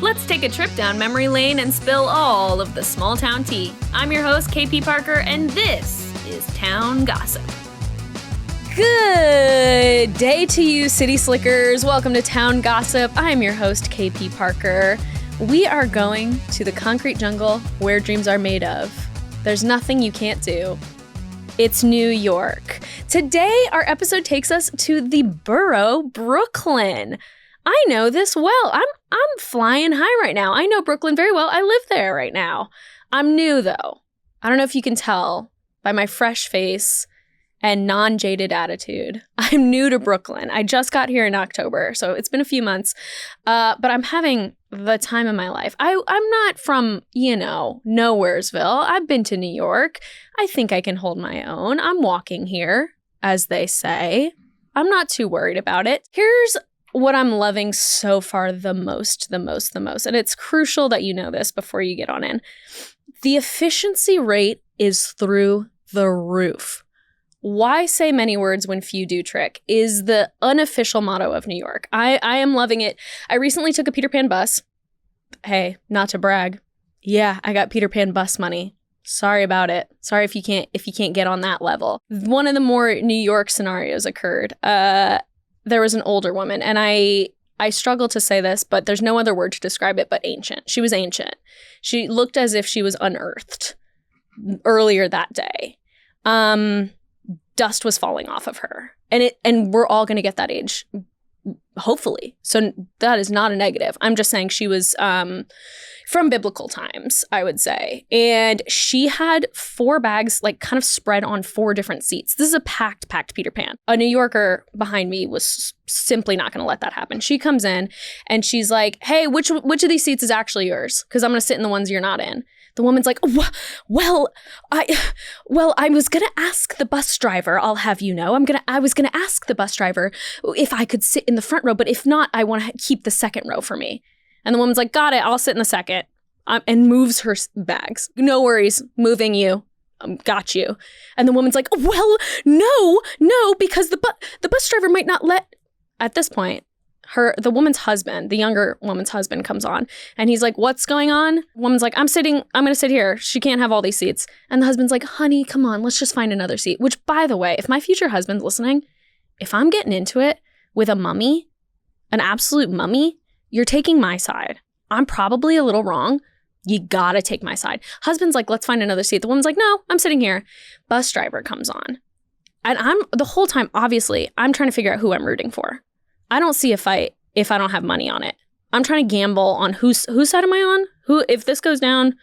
Let's take a trip down memory lane and spill all of the small town tea. I'm your host, KP Parker, and this is Town Gossip. Good day to you, City Slickers. Welcome to Town Gossip. I'm your host, KP Parker. We are going to the concrete jungle where dreams are made of. There's nothing you can't do. It's New York. Today, our episode takes us to the borough, Brooklyn. I know this well. I'm flying high right now. I know Brooklyn very well. I live there right now. I'm new, though. I don't know if you can tell by my fresh face and non-jaded attitude. I'm new to Brooklyn. I just got here in October, so it's been a few months. But I'm having the time of my life. I'm not from, nowheresville. I've been to New York. I think I can hold my own. I'm walking here, as they say. I'm not too worried about it. Here's what I'm loving so far the most. And it's crucial that you know this before you get on in. The efficiency rate is through the roof. Why say many words when few do trick is the unofficial motto of New York. I am loving it. I recently took a Peter Pan bus. Hey, not to brag. Yeah, I got Peter Pan bus money. Sorry about it. Sorry if you can't get on that level. One of the more New York scenarios occurred. There was an older woman, and I struggle to say this, but there's no other word to describe it but ancient. She was ancient. She looked as if she was unearthed earlier that day. Dust was falling off of her. And we're all going to get that age, hopefully. So that is not a negative. I'm just saying she was from biblical times, I would say. And she had 4 bags kind of spread on 4 different seats. This is a packed Peter Pan. A New Yorker behind me was simply not going to let that happen. She comes in and she's like, hey, which of these seats is actually yours? Because I'm going to sit in the ones you're not in. The woman's like, well, I was going to ask the bus driver, I'll have you know. I was going to ask the bus driver if I could sit in the front row, but if not, I want to keep the second row for me. And the woman's like, got it, I'll sit in the second. And moves her bags. No worries, moving you. Got you. And the woman's like, well, no, because the bus driver might not let. At this point, the woman's husband, the younger woman's husband comes on and he's like, what's going on? Woman's like, I'm going to sit here. She can't have all these seats. And the husband's like, honey, come on, let's just find another seat. Which, by the way, if my future husband's listening, if I'm getting into it with a mummy, an absolute mummy, you're taking my side. I'm probably a little wrong. You gotta take my side. Husband's like, let's find another seat. The woman's like, no, I'm sitting here. Bus driver comes on. And the whole time, obviously, I'm trying to figure out who I'm rooting for. I don't see a fight if I don't have money on it. I'm trying to gamble on whose side am I on? If this goes down,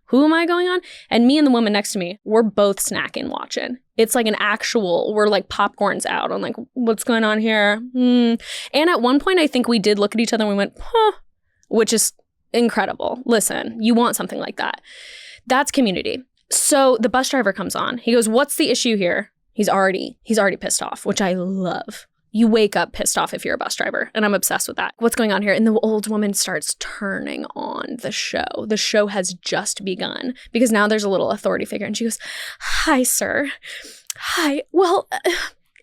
who am I going on? And me and the woman next to me, we're both snacking, watching. It's like we're like popcorn's out. I'm like, what's going on here? And at one point, I think we did look at each other and we went, huh, which is incredible. Listen, you want something like that. That's community. So the bus driver comes on. He goes, what's the issue here? He's already pissed off, which I love. You wake up pissed off if you're a bus driver, and I'm obsessed with that. What's going on here? And the old woman starts turning on the show. The show has just begun because now there's a little authority figure, and she goes, hi, sir. Hi. Well,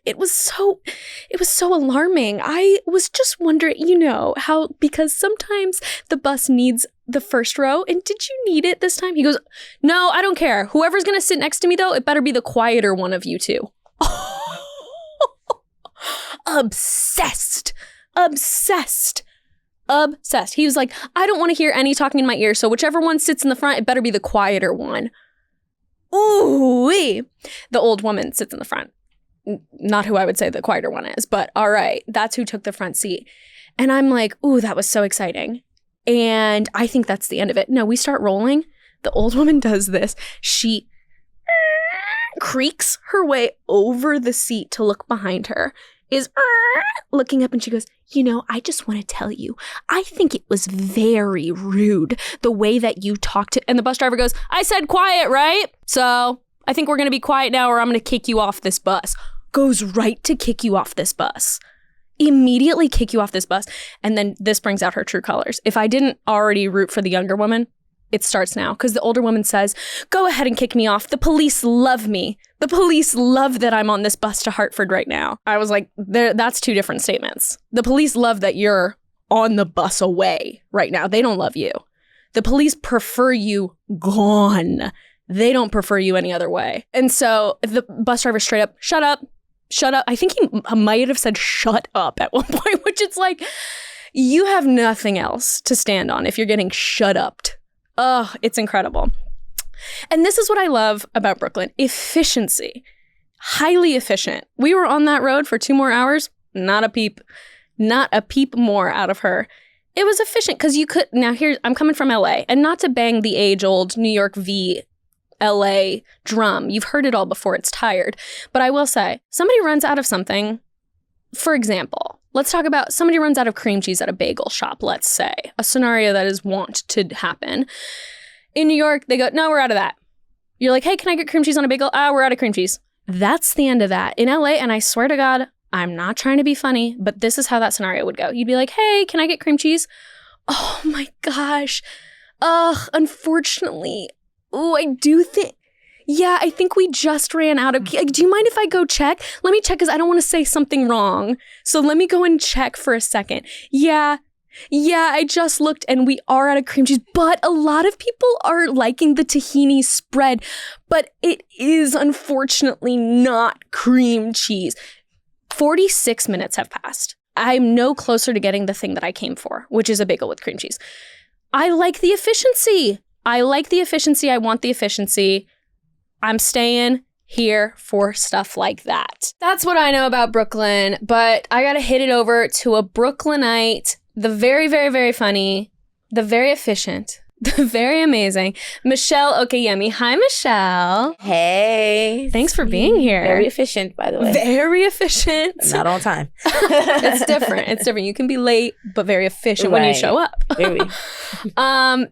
it was so alarming. I was just wondering, because sometimes the bus needs the first row, and did you need it this time? He goes, no, I don't care. Whoever's going to sit next to me, though, it better be the quieter one of you two. Obsessed. He was like, I don't want to hear any talking in my ear, so whichever one sits in the front, it better be the quieter one. Ooh-wee. The old woman sits in the front. Not who I would say the quieter one is, but all right, that's who took the front seat. And I'm like, ooh, that was so exciting. And I think that's the end of it. No, we start rolling. The old woman does this. She creaks her way over the seat to look behind her, is looking up, and she goes, I just want to tell you, I think it was very rude the way that you talked to, and the bus driver goes, I said quiet, right? So I think we're going to be quiet now or I'm going to kick you off this bus. Goes right to kick you off this bus. Immediately kick you off this bus. And then this brings out her true colors. If I didn't already root for the younger woman, it starts now, because the older woman says, go ahead and kick me off. The police love me. The police love that I'm on this bus to Hartford right now. I was like, that's 2 different statements. The police love that you're on the bus away right now. They don't love you. The police prefer you gone. They don't prefer you any other way. And so the bus driver straight up, shut up. I think he might have said shut up at one point, which it's like, you have nothing else to stand on if you're getting shut upped. Oh, it's incredible. And this is what I love about Brooklyn. Efficiency. Highly efficient. We were on that road for 2 more hours. Not a peep more out of her. It was efficient because you could, now here, I'm coming from LA, and not to bang the age-old New York v. LA drum. You've heard it all before. It's tired. But I will say, somebody runs out of something. For example, let's talk about somebody runs out of cream cheese at a bagel shop, let's say. A scenario that is wont to happen. In New York, they go, no, we're out of that. You're like, hey, can I get cream cheese on a bagel? We're out of cream cheese. That's the end of that. In LA, and I swear to God, I'm not trying to be funny, but this is how that scenario would go. You'd be like, hey, can I get cream cheese? Oh my gosh. Unfortunately. Oh, I do think, yeah, I think we just ran out of, do you mind if I go check? Let me check because I don't want to say something wrong. So let me go and check for a second. Yeah, I just looked and we are out of cream cheese, but a lot of people are liking the tahini spread, but it is unfortunately not cream cheese. 46 minutes have passed. I'm no closer to getting the thing that I came for, which is a bagel with cream cheese. I like the efficiency. I want the efficiency. I'm staying here for stuff like that. That's what I know about Brooklyn, but I gotta hit it over to a Brooklynite, the very, very, very funny, the very efficient, the very amazing, Michele Okeyemi. Hi, Michele. Hey. Thanks for being here. Very efficient, by the way. Very efficient. Not on time. It's different. You can be late, but very efficient when you show up. Very.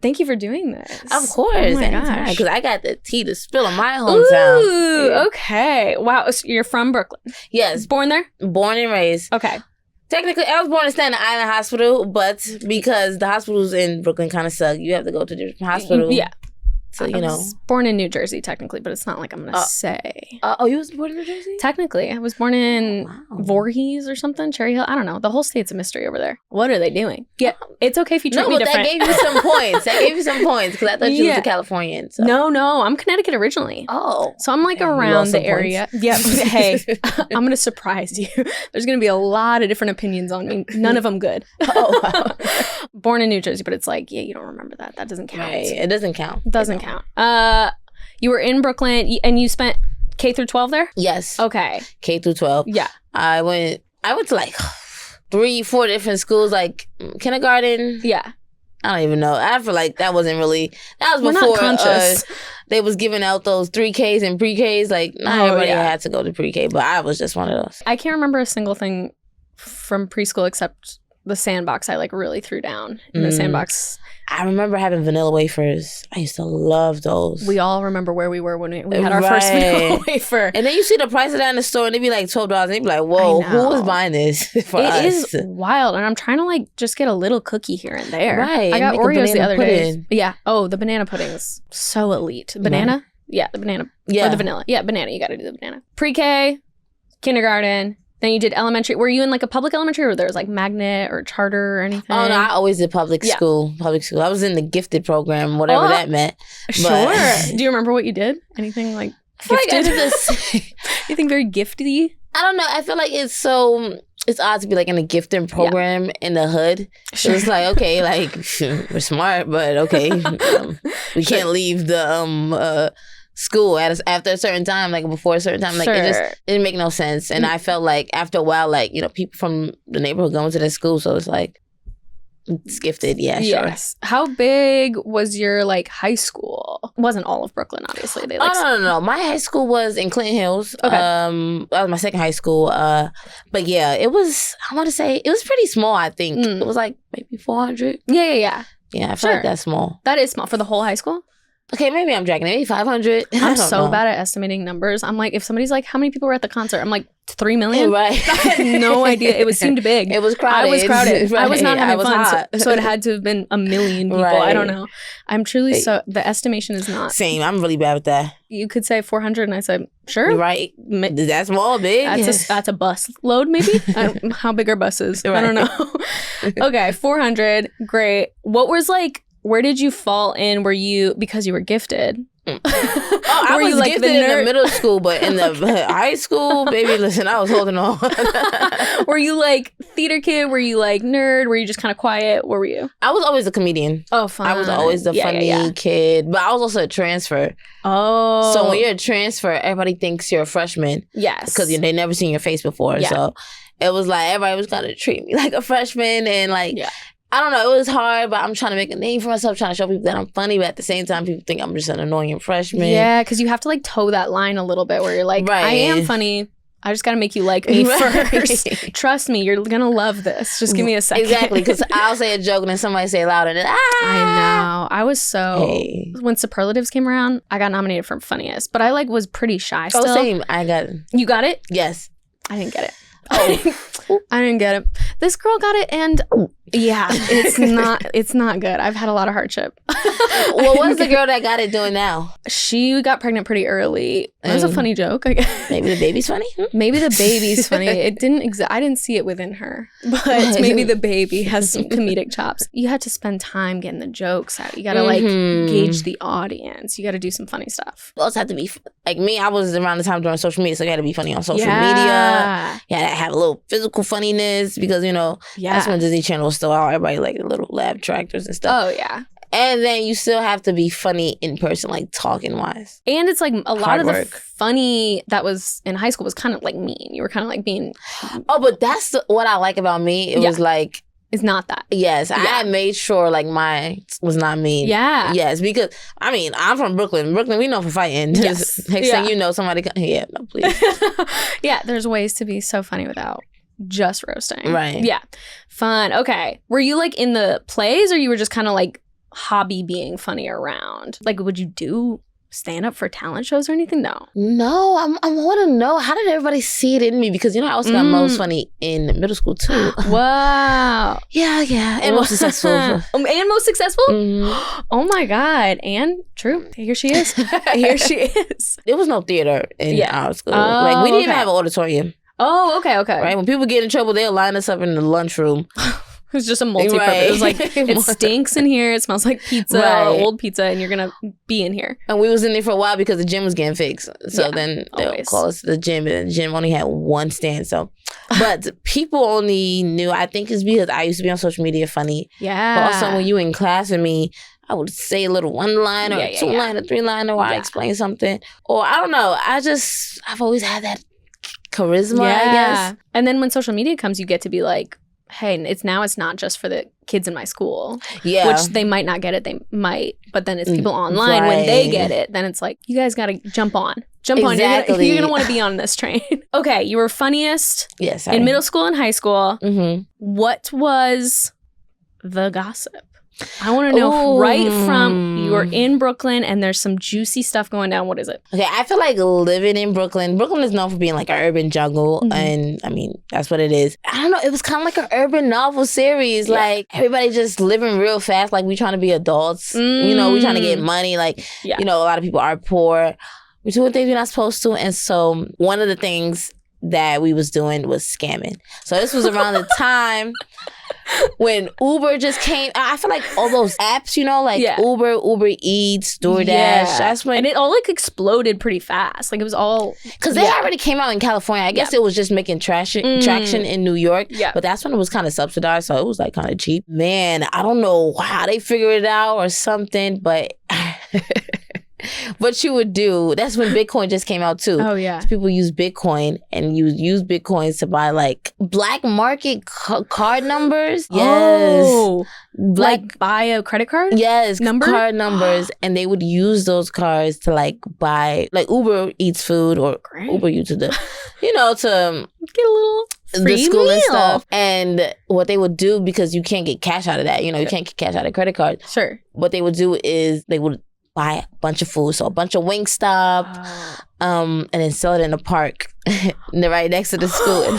Thank you for doing this. Of course. Oh my gosh. Because I got the tea to spill in my hometown. Ooh, okay. Wow. So you're from Brooklyn? Yes. Born there? Born and raised. Okay. Technically, I was born in Staten Island Hospital, but because the hospitals in Brooklyn kind of suck, you have to go to a different hospital. Yeah. So, I was born in New Jersey, technically, but it's not like I'm going to say. You was born in New Jersey? Technically. I was born in Voorhees or something, Cherry Hill. I don't know. The whole state's a mystery over there. What are they doing? Yeah, it's okay if you treat me different. That gave you some points. Because I thought you was a Californian. So. No. I'm Connecticut originally. Oh. So I'm like around the area. Yeah. Hey, I'm going to surprise you. There's going to be a lot of different opinions on me. None of them good. Oh, wow. Born in New Jersey, but it's like, yeah, you don't remember that. That doesn't count. Right. It doesn't count. Doesn't count. You were in Brooklyn and you spent K through 12 there? Yes. Okay. K through 12. Yeah. I went to like 3-4 different schools, like kindergarten. Yeah. I don't even know. I feel like that was before not conscious. They was giving out those 3Ks and pre-Ks. Like, not everybody had to go to pre-K, but I was just one of those. I can't remember a single thing from preschool except the sandbox I like really threw down in the sandbox. I remember having vanilla wafers. I used to love those. We all remember where we were when we had our first vanilla wafer. And then you see the price of that in the store and it'd be like $12 and you'd be like, whoa, who is buying this for us? It is wild. And I'm trying to like just get a little cookie here and there. Right. I got Oreos the other day. Yeah. Oh, the banana pudding is so elite. Banana? Yeah, the banana. Yeah. Or the vanilla. Yeah, banana. You got to do the banana. Pre-K, kindergarten. Then you did elementary. Were you in like a public elementary or there was like magnet or charter or anything? Oh, no, I always did public school. I was in the gifted program, whatever that meant. Sure. Do you remember what you did? Anything like gifted? Anything very gifty? I don't know. I feel like it's odd to be like in a gifting program in the hood. Sure. So it's like, okay, like we're smart, but okay. We can't leave the school after a certain time, like before a certain time, like it didn't make no sense. And I felt like after a while, like, you know, people from the neighborhood going to that school, so it's like it's gifted. Yes. How big was your like high school? It wasn't all of Brooklyn, obviously. They like no. My high school was in Clinton Hills. Okay. That was my second high school. But yeah, it was. I want to say it was pretty small. I think it was like maybe 400. Yeah. Yeah, I feel like that's small. That is small for the whole high school. Okay, maybe I'm dragging it. Maybe 500. I'm so bad at estimating numbers. I'm like, if somebody's like, how many people were at the concert? I'm like, 3 million? Right. I had no idea. It seemed big. It was crowded. I was crowded. Right. I was not having fun. So it Hot. had to have been 1 million people. Right. I don't know. I'm truly so, the estimation is not. Same. I'm really bad with that. You could say 400 and I said, sure. Right. That's small, big. That's a bus load, maybe? How big are buses? Right. I don't know. Okay, 400. Great. What was like, where did you fall in? Were you, because you were gifted? I was like gifted in the middle school, but in the high school, baby, listen, I was holding on. Were you like theater kid? Were you like nerd? Were you just kind of quiet? What were you? I was always a comedian. Oh, fun. I was always the funny kid, but I was also a transfer. Oh. So when you're a transfer, everybody thinks you're a freshman. Yes. Because they never seen your face before. Yeah. So it was like everybody was going to treat me like a freshman and like... Yeah. I don't know. It was hard, but I'm trying to make a name for myself, trying to show people that I'm funny, but at the same time, people think I'm just an annoying freshman. Yeah, because you have to like toe that line a little bit where you're like, I am funny. I just got to make you like me first. Trust me, you're going to love this. Just give me a second. Exactly, because I'll say a joke and then somebody say it louder. And I know. I was so... When superlatives came around, I got nominated for funniest, but I like was pretty shy still. Oh, same. I got it. You got it? Yes. I didn't get it. Oh, I didn't get it. This girl got it, and yeah, it's not good. I've had a lot of hardship. Well, what's the girl that got it doing now? She got pregnant pretty early. It was a funny joke, I guess. Maybe the baby's funny? Maybe the baby's funny. It didn't I didn't see it within her, but maybe the baby has some comedic chops. You had to spend time getting the jokes out. You got to like gauge the audience. You got to do some funny stuff. You also have to be like me. I was around the time during social media, so you got to be funny on social media. You had to have a little physical funniness because that's when Disney Channel was still out. Everybody like the little lab tractors and stuff. Oh yeah. And then you still have to be funny in person, like talking wise. And it's like a lot of the funny that was in high school was kind of like mean. You were kind of like being... Oh, but that's what I like about me. It was like... It's not that. Yes. I made sure like mine was not mean. Yeah. Yes, because I mean, I'm from Brooklyn. Brooklyn, we know for fighting. Yes. Next thing you know, somebody... Yeah, no, please. Yeah, there's ways to be so funny without just roasting. Right. Yeah. Fun. Okay. Were you like in the plays or you were just kind of like hobby being funny around? Like, would you do stand up for talent shows or anything? No. I want to know, how did everybody see it in me? Because I also got most funny in middle school too. Wow. Yeah. And most successful. And most successful? Mm-hmm. Oh my God. And true. Here she is. Here she is. There was no theater in our school. Like we didn't even have an auditorium. Oh, okay. Right? When people get in trouble, they'll line us up in the lunchroom. It was just a multi-purpose. Right. It was like, it stinks in here. It smells like pizza or old pizza, and you're going to be in here. And we was in there for a while because the gym was getting fixed. So then they'll call us to the gym, and the gym only had one stand. So, but people only knew, I think it's because I used to be on social media funny. Yeah. But also when you in class with me, I would say a little one-liner, or two-liner, three-liner, where I explain something. Or I don't know. I've always had that charisma, I guess. And then when social media comes, you get to be like, hey, it's not just for the kids in my school. Yeah. Which they might not get it. They might. But then it's people online. Right. When they get it, then it's like, you guys got to jump on. Jump on. You're going to want to be on this train. Okay. You were funniest in middle school and high school. Mm-hmm. What was the gossip? I want to know right from you were in Brooklyn and there's some juicy stuff going down. What is it? Okay, I feel like living in Brooklyn is known for being like an urban jungle. Mm-hmm. And I mean, that's what it is. I don't know. It was kind of like an urban novel series. Yeah. Like everybody just living real fast. Like we trying to be adults. We trying to get money. Like, a lot of people are poor. We're doing things we're not supposed to. And so one of the things that we was doing was scamming. So this was around the time when Uber just came. I feel like all those apps, Uber Eats, DoorDash. Yeah. That's when, and it all like exploded pretty fast. Like it was all because they already came out in California. I guess it was just making traction in New York. Yeah. But that's when it was kind of subsidized, so it was like kind of cheap. Man, I don't know how they figured it out or something, but. What you would do, that's when Bitcoin just came out too. Oh, yeah. So people use Bitcoin and you use Bitcoins to buy like black market card numbers. Yes. Oh, like buy a credit card? Yes. Card numbers. And they would use those cards to like buy, like Uber Eats food or Uber Eats to get a little free the school meal. And stuff. And what they would do, because you can't get cash out of that, you can't get cash out of credit cards. Sure. What they would do is they would buy a bunch of food. So a bunch of Wingstop, and then sell it in the park right next to the school.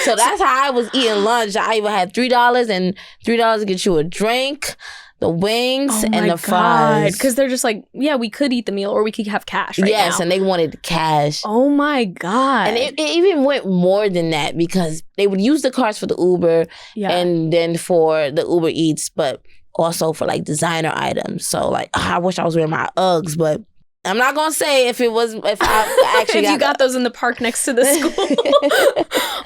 So that's how I was eating lunch. I even had $3 and $3 to get you a drink, the wings, and the fries. Because they're just like, yeah, we could eat the meal or we could have cash right Yes, now. and they wanted cash. Oh my God. And it even went more than that because they would use the cards for the Uber and then for the Uber Eats, but also for like designer items. So like, I wish I was wearing my Uggs, but I'm not gonna say if I actually if you got those in the park next to the school.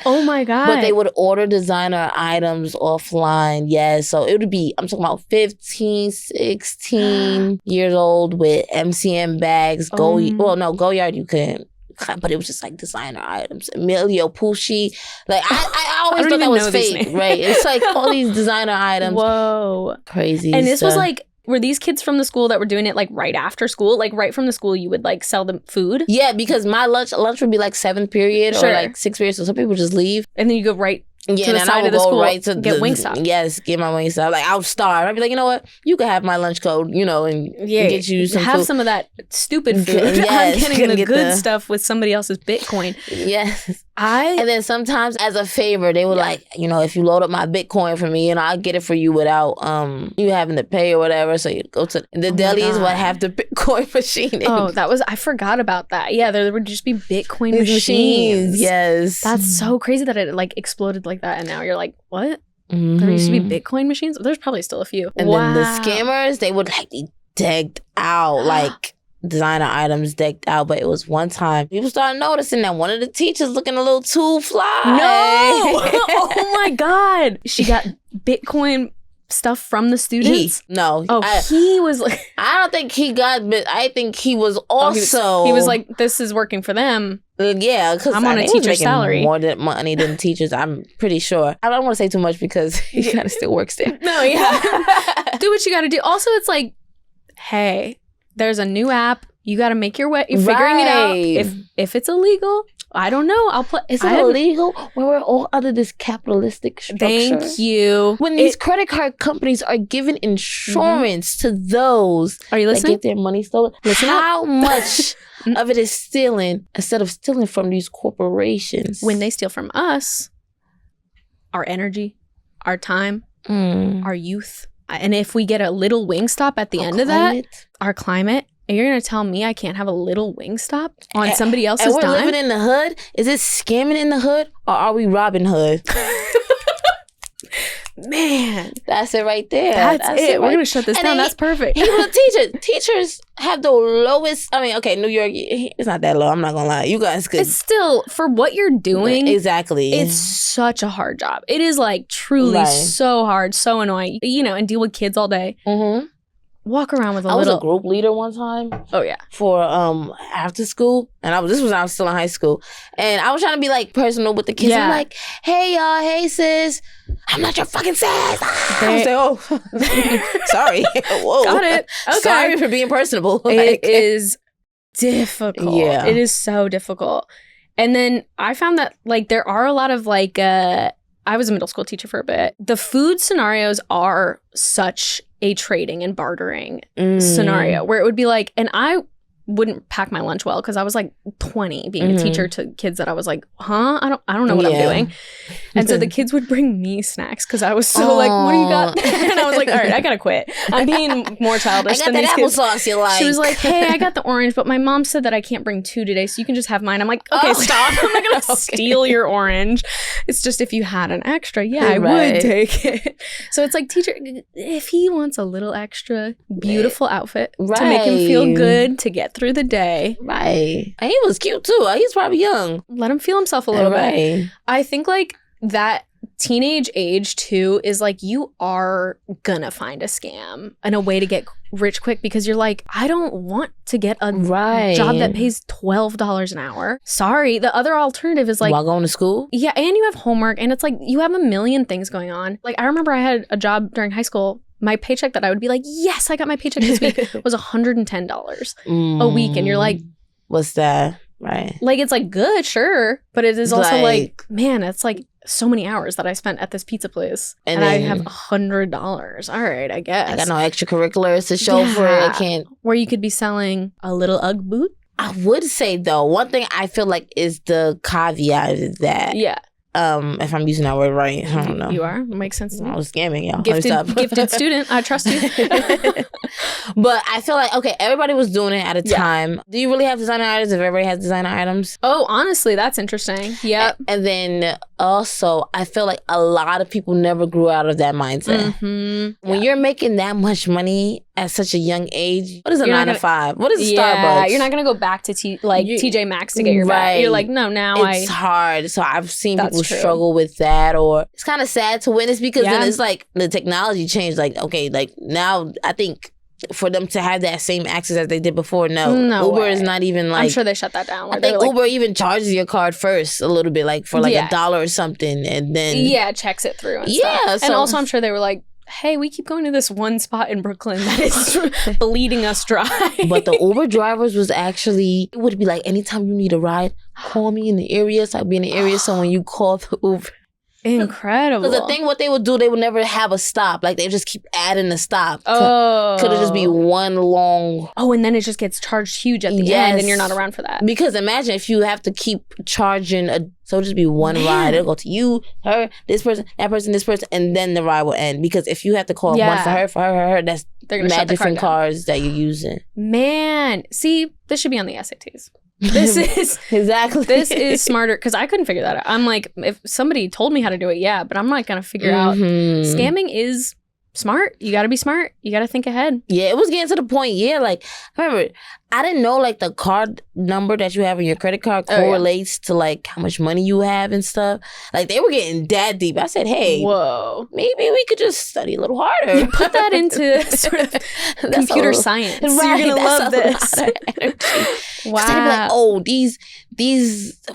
Oh my God. But they would order designer items offline. Yeah. So it would be, I'm talking about 15, 16 years old with MCM bags. Goyard you couldn't. But it was just like designer items. Emilio Pucci. Like I always thought that was fake, right? It's like all these designer items. Whoa. Crazy. And this was like, were these kids from the school that were doing it like right after school? Like right from the school you would like sell them food? Yeah, because my lunch would be like 7th period or like 6th period. So some people just leave. And then you go right to the and side of the school, right to get Wingstop. Yes, get my Wingstop. Like, I'll starve. I'd be like, you know what? You can have my lunch code, and get you some have food. some of that stupid food. Yes, I'm getting the good stuff with somebody else's Bitcoin. Yes. And then sometimes as a favor, they were like, if you load up my Bitcoin for me, I'll get it for you without you having to pay or whatever. So you go to the delis would have the Bitcoin machine. I forgot about that. Yeah, there would just be Bitcoin machines. Yes. That's so crazy that it like exploded like that. And now you're like, what? Mm-hmm. There used to be Bitcoin machines? There's probably still a few. And then the scammers, they would like be decked out like designer items decked out. But it was one time people started noticing that one of the teachers looking a little too fly. No! Oh my God. She got Bitcoin stuff from the students? He was like... I don't think he got, but I think he was also... he was like, this is working for them. Yeah, because I'm on a teacher's salary. More money than teachers, I'm pretty sure. I don't want to say too much because he kind of still works there. No, yeah. Do what you got to do. Also, it's like, hey, there's a new app. You got to make your way. You're figuring it out. If it's illegal, I don't know. I'll put. Is it illegal when we're all under this capitalistic structure? Thank you. When these credit card companies are giving insurance to those that get their money stolen, how much of it is stealing instead of stealing from these corporations? When they steal from us, our energy, our time, our youth, and if we get a little Wingstop at the end of that, our climate. And you're going to tell me I can't have a little Wingstop on somebody else's dime? And we're living in the hood? Is it scamming in the hood or are we robbing hood? Man. That's it right there. That's it. We're going to shut this down. That's perfect. He was a teacher. Teachers have the lowest. I mean, okay, New York, it's not that low. I'm not going to lie. You guys could. It's still, for what you're doing. Exactly. It's such a hard job. It is like truly so hard, so annoying. And deal with kids all day. Mm-hmm. Walk around with I was a group leader one time. Oh yeah. For after school, and this was when I was still in high school, and I was trying to be like personal with the kids. I'm like, hey y'all, hey sis, I'm not your fucking sis. I was like, sorry. Whoa. Got it. Okay. Sorry for being personable. It is difficult. Yeah. It is so difficult. And then I found that like there are a lot of like I was a middle school teacher for a bit. The food scenarios are such a trading and bartering scenario where it would be like, and I wouldn't pack my lunch well because I was like 20 being a teacher to kids that I was like, I don't know what I'm doing. And so the kids would bring me snacks because I was so like, what do you got? And I was like, all right, I gotta quit. I'm being more childish than these kids. Applesauce you like. She was like, hey, I got the orange, but my mom said that I can't bring 2 today, so you can just have mine. I'm like, okay, stop. I'm not gonna steal your orange. It's just if you had an extra, I would take it. So it's like, teacher, if he wants a little extra beautiful outfit to make him feel good, to get through the day. Right. And he was cute too. He's probably young. Let him feel himself a little bit. I think like that teenage age too is like you are gonna find a scam and a way to get rich quick because you're like, I don't want to get a job that pays $12 an hour. Sorry. The other alternative is like, while going to school? Yeah, and you have homework and it's like you have a million things going on. Like I remember I had a job during high school. My paycheck that I would be like, yes, I got my paycheck this week was $110 a week. And you're like, what's that? Right. Like, it's like good, sure. But it is also like, man, it's like so many hours that I spent at this pizza place. And I have $100. All right, I guess. I got no extracurriculars to show for it. I can't. Where you could be selling a little Ugg boot. I would say, though, one thing I feel like is the caveat is that. Yeah. If I'm using that word right, I don't know. You are. It makes sense to me. I was scamming y'all. Gifted student. I trust you. But I feel like, okay, everybody was doing it at a time. Do you really have designer items if everybody has designer items? Oh, honestly, that's interesting. Yep. And then also, I feel like a lot of people never grew out of that mindset. Mm-hmm. When you're making that much money at such a young age, what is a 9 to 5? What is Starbucks? You're not going to go back to TJ Maxx to get your bag. You're like, no, now it's hard. So I've seen people struggle with that, or it's kind of sad to witness because then it's like the technology changed. Like, okay, like now I think for them to have that same access as they did before, no Uber is not even like. I'm sure they shut that down. I think Uber even charges your card first a little bit, like for like $1 or something, and then checks it through. And stuff. And also I'm sure they were like, hey, we keep going to this one spot in Brooklyn that is bleeding us dry. But the Uber drivers was actually, it would be like, anytime you need a ride, call me in the area. So I'd be in the area. So when you call the Uber. Incredible. Because the thing, what they would do, they would never have a stop. Like, they just keep adding the stop. Oh. Could it just be one long... Oh, and then it just gets charged huge at the end and you're not around for that. Because imagine if you have to keep charging so it'll just be one ride. It'll go to you, her, this person, this person, and then the ride will end. Because if you have to call one for her, that's mad different cars that you're using. Man, see, this should be on the SATs. This is exactly. This is smarter because I couldn't figure that out. I'm like, if somebody told me how to do it, but I'm not gonna figure out. Scamming is smart. You got to be smart. You got to think ahead. Yeah, it was getting to the point. Yeah, like I remember, I didn't know like the card number that you have in your credit card correlates to like how much money you have and stuff. Like they were getting that deep. I said, hey, whoa, maybe we could just study a little harder. You put that into sort of computer science. Right, you're gonna love this. Wow. They'd be like, oh, these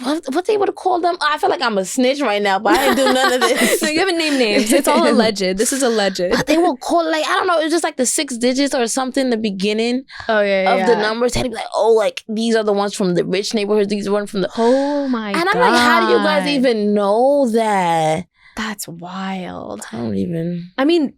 what they would have called them? I feel like I'm a snitch right now, but I didn't do none of this. No, you haven't named names. It's all alleged. This is alleged. But they will call like, I don't know, it was just like the 6 digits or something in the beginning of the numbers. They'd be like, oh, like these are the ones from the rich neighborhoods, these are ones from the oh my god. And I'm like, how do you guys even know that? That's wild. I don't even. I mean,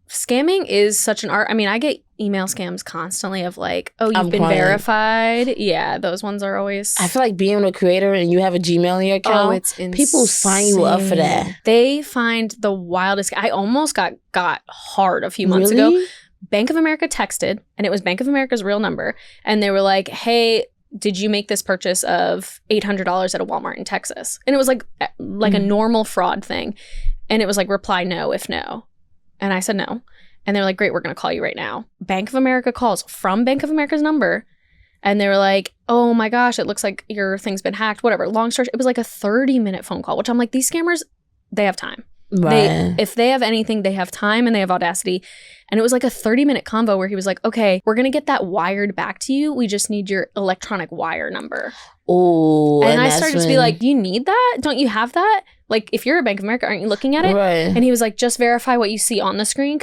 scamming is such an art. I mean, I get email scams constantly of like, oh, you've been verified. Yeah, those ones are always. I feel like being a creator and you have a Gmail in your account. Oh, it's insane. People sign you up for that. They find the wildest. I almost got hard a few months ago. Bank of America texted, and it was Bank of America's real number, and they were like, hey, did you make this purchase of $800 at a Walmart in Texas? And it was like a normal fraud thing. And it was like, reply no if no. And I said no. And they were like, great, we're going to call you right now. Bank of America calls from Bank of America's number. And they were like, oh my gosh, it looks like your thing's been hacked, whatever. Long story, it was like a 30-minute phone call, which I'm like, these scammers, they have time. Right. If they have anything, they have time and they have audacity. And it was like a 30-minute convo where he was like, okay, we're going to get that wired back to you. We just need your electronic wire number. Oh, and I started to be like, do you need that? Don't you have that? Like, if you're a Bank of America, aren't you looking at it? Right. And he was like, just verify what you see on the screen.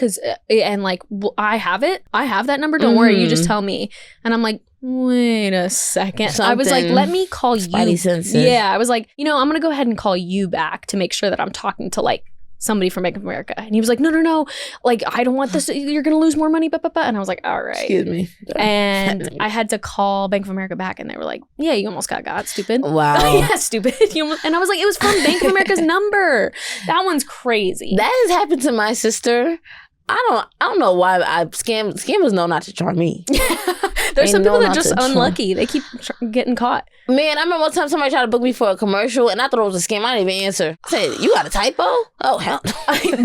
And like, I have it. I have that number. Don't worry. You just tell me. And I'm like, wait a second. I was like, let me call you. Senses. Yeah. I was like, I'm going to go ahead and call you back to make sure that I'm talking to like somebody from Bank of America. And he was like, no. Like, I don't want this. You're going to lose more money. And I was like, all right. Excuse me. And I had to call Bank of America back and they were like, yeah, you almost got stupid. Wow. Yeah, stupid. And I was like, it was from Bank of America's number. That one's crazy. That has happened to my sister. I don't know why scammers know not to charm me. There's some people that are just unlucky. They keep getting caught. Man, I remember one time somebody tried to book me for a commercial and I thought it was a scam. I didn't even answer. I said, you got a typo? Oh, hell.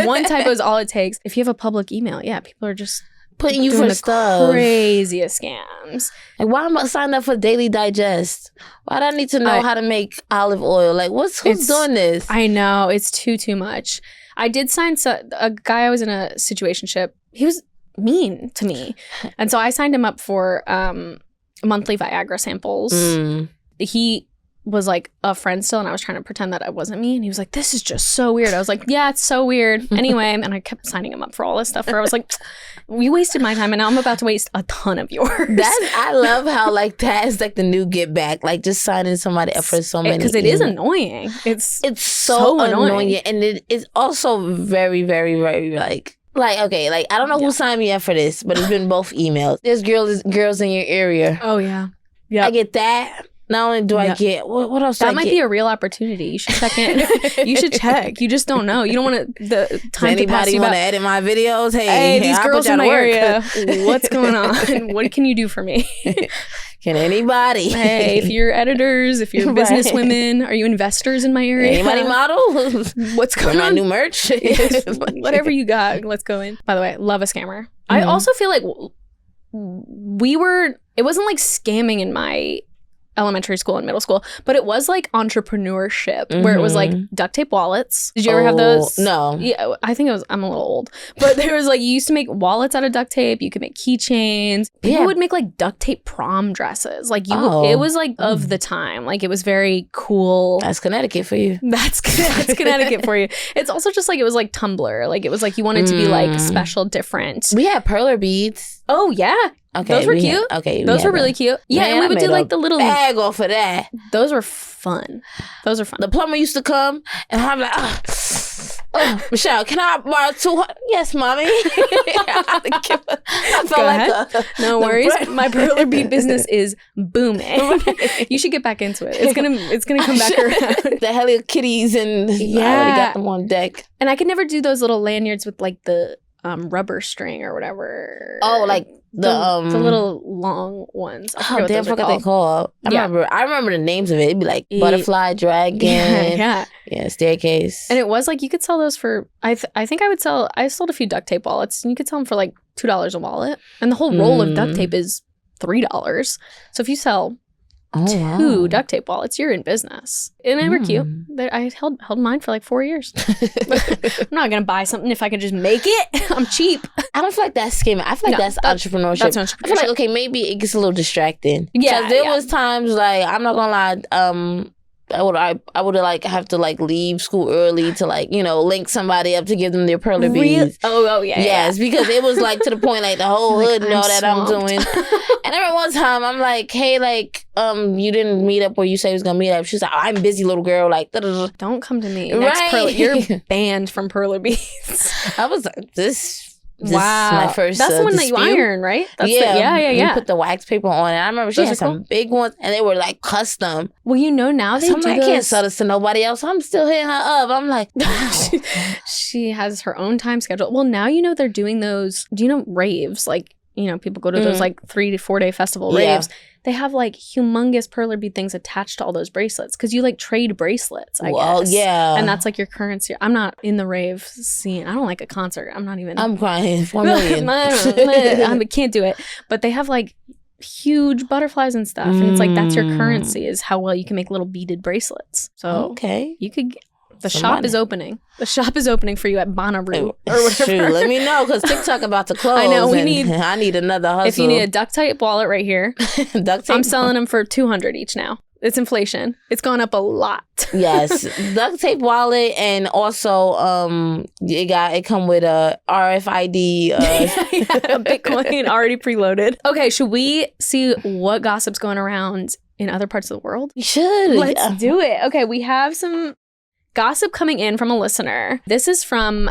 One typo is all it takes. If you have a public email, people are just putting you for stuff. Craziest scams. Like, why am I signed up for Daily Digest? Why do I need to know how to make olive oil? Like, who's doing this? I know. It's too much. I did sign a guy I was in a situationship. He was mean to me. And so I signed him up for monthly Viagra samples. He was like a friend still, and I was trying to pretend that I wasn't me, and he was like, this is just so weird. I was like, yeah, it's so weird. Anyway, and I kept signing him up for all this stuff where I was like, you wasted my time, and now I'm about to waste a ton of yours. I love how like that's like the new get back, like just signing somebody up for so many. Because it is annoying. It's so annoying. And it is also very, very, very like, okay, like I don't know who signed me up for this, but it's been both emails. There's girls in your area. Oh yeah. Yeah. I get that. Not only do I get, what else do I get? That might be a real opportunity. You should check in. You should check. You just don't know. You don't want the time to pass you you want to edit my videos? Hey, these girls in my area, what's going on? What can you do for me? Can anybody? Hey, if you're editors, if you're business women, are you investors in my area? Anybody model? What's going on? My new merch? Whatever you got, let's go in. By the way, love a scammer. I also feel like it wasn't like scamming in my elementary school and middle school, but it was like entrepreneurship where it was like duct tape wallets. Did you ever have those? No. Yeah, I think I'm a little old, but there was like, you used to make wallets out of duct tape. You could make keychains. People would make like duct tape prom dresses. Like it was like of the time. Like it was very cool. That's Connecticut for you. That's Connecticut for you. It's also just like, it was like Tumblr. Like it was like, you wanted to be like special, different. We had perler beads. Oh yeah. Okay, those were cute. Those were really cute. Yeah, and we would do like the little bag off of that. Those were fun. The plumber used to come, and I'm like, Michele, can I borrow 200? Yes, mommy. I felt like no worries. My perler bead business is booming. You should get back into it. It's gonna come back around. The Hello Kitties and I already got them on deck. And I could never do those little lanyards with like the rubber string or whatever. Oh, like the little long ones. I forgot what they called. I remember the names of it. It'd be like butterfly, dragon, yeah, staircase. And it was like you could sell those for. I think I sold a few duct tape wallets, and you could sell them for like $2 a wallet, and the whole roll of duct tape is $3. So if you sell 2 duct tape wallets, you're in business. And they were cute. I held mine for like 4 years. I'm not gonna buy something if I can just make it. I'm cheap. I don't feel like that's scamming. I feel like that's entrepreneurship. That's entrepreneurship. I feel like, okay, maybe it gets a little distracting. Yeah, there was times like, I'm not gonna lie, I would like have to like leave school early to like, you know, link somebody up to give them their perler beads. Oh yeah. Yes, because it was like to the point like the whole hood know that I'm doing. And every one time I'm like, hey, like, you didn't meet up where you say you was gonna meet up. She's like, I'm busy, little girl. Like, don't come to me. Right. You're banned from perler beads. I was like, this wow, my first. That's the one dispute. That you iron, right? That's yeah. You put the wax paper on it. I remember she had some big ones, and they were like custom. Well, you know now they do I can't sell this to nobody else. I'm still hitting her up. I'm like, wow. she has her own time schedule. Well, now you know they're doing those. Do you know raves? Like, you know, people go to those like 3 to 4 day festival raves. They have like humongous perler bead things attached to all those bracelets because you like trade bracelets, I guess. Yeah. And that's like your currency. I'm not in the rave scene. I don't like a concert. I'm not even. I'm crying. 4 million. I can't do it. But they have like huge butterflies and stuff. And it's like, that's your currency, is how well you can make little beaded bracelets. So you could. The shop is opening. The shop is opening for you at Bonnaroo or whatever. Shoot, let me know because TikTok about to close. I know. I need another hustle. If you need a duct tape wallet right here, duct tape. I'm selling them for $200 each now. It's inflation. It's gone up a lot. Yes, duct tape wallet, and also it come with a RFID. A Bitcoin already preloaded. Okay, should we see what gossip's going around in other parts of the world? You should. Let's do it. Okay, we have some gossip coming in from a listener. This is from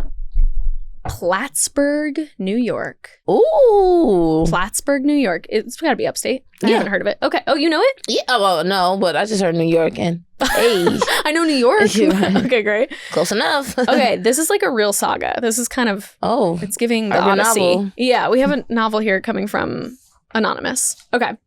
Plattsburgh, New York. Ooh. Plattsburgh, New York. It's got to be upstate. I haven't heard of it. Okay. Oh, you know it? Yeah. Well, no, but I just heard New York and hey. I know New York. Okay, great. Close enough. Okay, this is like a real saga. This is kind of, it's giving the Odyssey. Novel. Yeah, we have a novel here coming from Anonymous. Okay.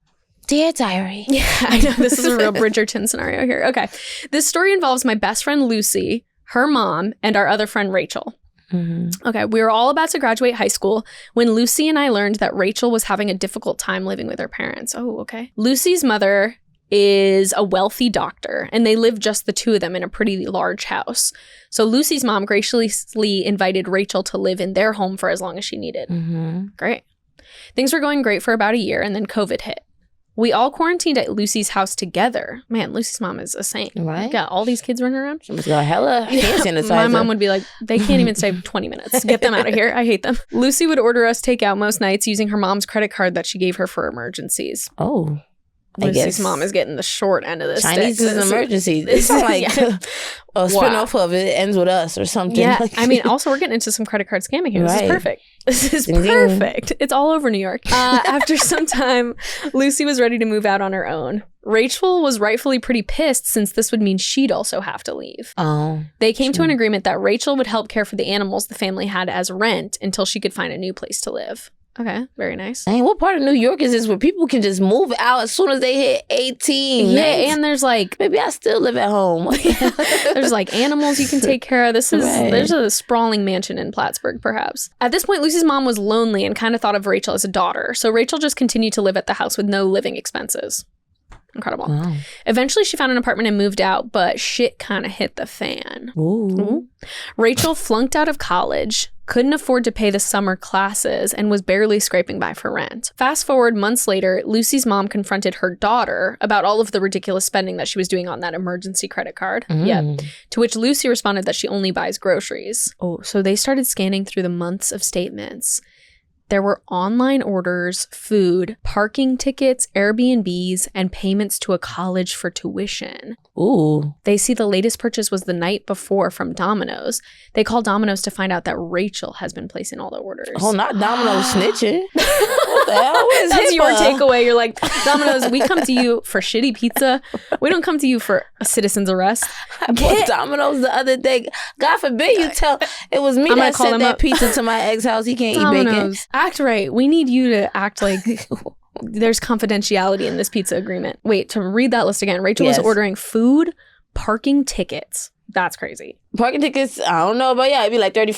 Dear Diary. Yeah, I know. This is a real Bridgerton scenario here. Okay. This story involves my best friend Lucy, her mom, and our other friend Rachel. Mm-hmm. Okay. We were all about to graduate high school when Lucy and I learned that Rachel was having a difficult time living with her parents. Oh, okay. Lucy's mother is a wealthy doctor, and they live just the two of them in a pretty large house. So Lucy's mom graciously invited Rachel to live in their home for as long as she needed. Mm-hmm. Great. Things were going great for about a year, and then COVID hit. We all quarantined at Lucy's house together. Man, Lucy's mom is a saint. Right? Got all these kids running around. She must got hella hand sanitizer. My mom would be like, they can't even stay 20 minutes. Get them out of here. I hate them. Lucy would order us takeout most nights using her mom's credit card that she gave her for emergencies. Oh. Lucy's mom is getting the short end of this Chinese stick. is an emergency. It's like a spin-off of it ends with us or something. Yeah, like, I mean, also we're getting into some credit card scamming here. This is perfect. This is Ding, ding. perfect. It's all over New York. After some time, Lucy was ready to move out on her own. Rachel was rightfully pretty pissed since this would mean she'd also have to leave. Oh. They came to an agreement that Rachel would help care for the animals the family had as rent until she could find a new place to live. Okay, very nice. Dang, what part of New York is this where people can just move out as soon as they hit 18? Yeah, and there's like... Maybe I still live at home. There's like animals you can take care of. Right. There's a sprawling mansion in Plattsburgh, perhaps. At this point, Lucy's mom was lonely and kind of thought of Rachel as a daughter. So Rachel just continued to live at the house with no living expenses. Incredible. Wow. Eventually, she found an apartment and moved out, but shit kind of hit the fan. Ooh. Rachel flunked out of college, couldn't afford to pay the summer classes, and was barely scraping by for rent. Fast forward months later, Lucy's mom confronted her daughter about all of the ridiculous spending that she was doing on that emergency credit card. Yep. To which Lucy responded that she only buys groceries. Oh, so they started scanning through the months of statements. There were online orders, food, parking tickets, Airbnbs, and payments to a college for tuition. Ooh. They see the latest purchase was the night before from Domino's. They call Domino's to find out that Rachel has been placing all the orders. Oh, not Domino's snitching. What the hell is That's HIPAA? your takeaway. You're like, Domino's, we come to you for shitty pizza. We don't come to you for a citizen's arrest. I bought Domino's the other day. God forbid you tell it was me that sent that pizza to my ex house. He can't eat bacon. Act right. We need you to act like there's confidentiality in this pizza agreement. Wait, to read that list again. Rachel was ordering food, parking tickets. That's crazy. Parking tickets, I don't know, but yeah, it'd be like $30,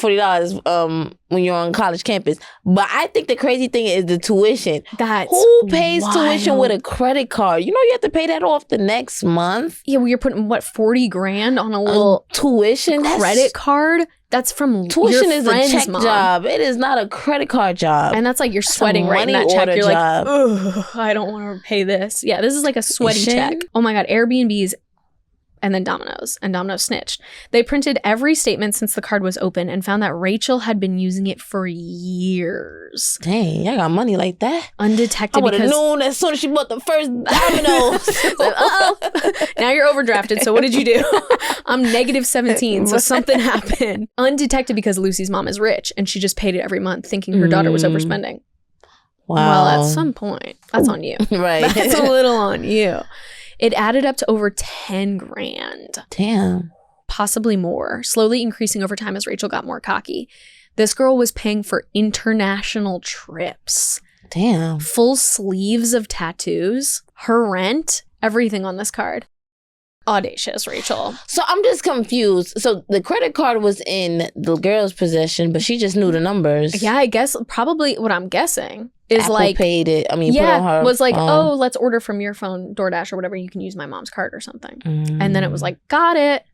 $40 when you're on college campus. But I think the crazy thing is the tuition. Who pays tuition with a credit card? You know you have to pay that off the next month. Yeah, well, you're putting, what, 40 grand on a little tuition credit card? That's from tuition your is friend's a check mom. job. It is not a credit card job. And that's like you're sweating right in that check. You're like, ugh, I don't want to pay this. Yeah, this is like a sweaty check. Oh my God, Airbnbs. And then Domino's. And Domino's snitched. They printed every statement since the card was open and found that Rachel had been using it for years. Dang, I got money like that. Undetected. I would have known as soon as she bought the first Domino's. Uh-oh. Now you're overdrafted. So what did you do? I'm negative 17. So something happened. Undetected because Lucy's mom is rich and she just paid it every month thinking her daughter was overspending. Wow. Well, at some point, that's on you. Right. That's a little on you. It added up to over 10 grand. Damn. Possibly more, slowly increasing over time as Rachel got more cocky. This girl was paying for international trips. Damn. Full sleeves of tattoos, her rent, everything on this card. Audacious, Rachel. So I'm just confused. So the credit card was in the girl's possession, but she just knew the numbers. Yeah, I guess probably what I'm guessing is Apple like paid it. I mean, yeah, put on her was like, phone. oh, let's order from your phone, DoorDash or whatever. You can use my mom's card or something. And then it was like, got it.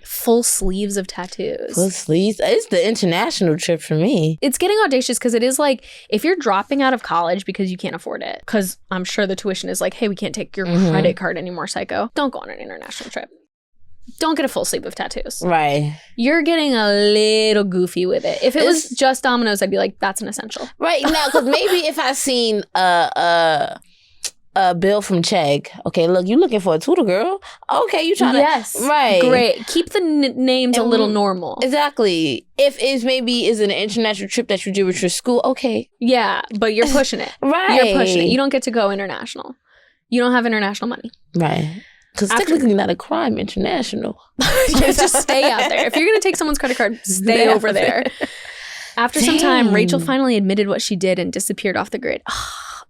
Full sleeves of tattoos. Full sleeves. It's the international trip for me. It's getting audacious because it is like, if you're dropping out of college because you can't afford it, because I'm sure the tuition is like, hey, we can't take your credit card anymore, psycho. Don't go on an international trip. Don't get a full sleeve of tattoos. Right. You're getting a little goofy with it. If it was just Domino's, I'd be like, that's an essential. Right. Now, because maybe if I seen a bill from Chegg. Okay, look, you looking for a tutor girl? Okay, you trying to... Yes. Right. Great. Keep the names a little normal. Exactly. If it's maybe is an international trip that you do with your school, okay. Yeah, but you're pushing it. Right. You're pushing it. You don't get to go international. You don't have international money. Right. Because technically not a crime international. Just stay out there. If you're going to take someone's credit card, stay over there. After some time, Rachel finally admitted what she did and disappeared off the grid.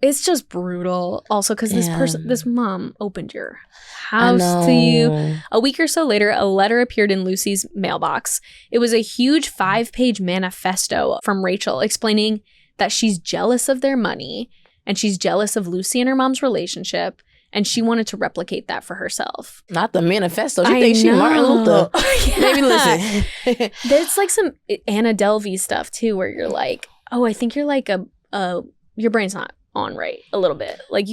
It's just brutal. Also, because this mom opened your house to you. A week or so later, a letter appeared in Lucy's mailbox. It was a huge 5-page manifesto from Rachel explaining that she's jealous of their money and she's jealous of Lucy and her mom's relationship. And she wanted to replicate that for herself. Not the manifesto. She thinks she's Martin Luther. Maybe listen. There's like some Anna Delvey stuff too, where you're like, oh, I think you're like your brain's not on right a little bit. Like,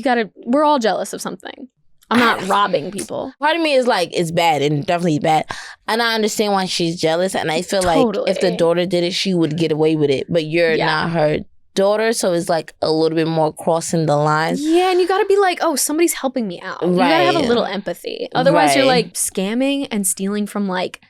we're all jealous of something. I'm not robbing people. Part of me is like, it's bad and definitely bad. And I understand why she's jealous. And I feel like if the daughter did it, she would get away with it. But you're not her daughter. So it's like a little bit more crossing the lines. Yeah. And you got to be like, oh, somebody's helping me out. You got to have a little empathy. Otherwise, you're like scamming and stealing from like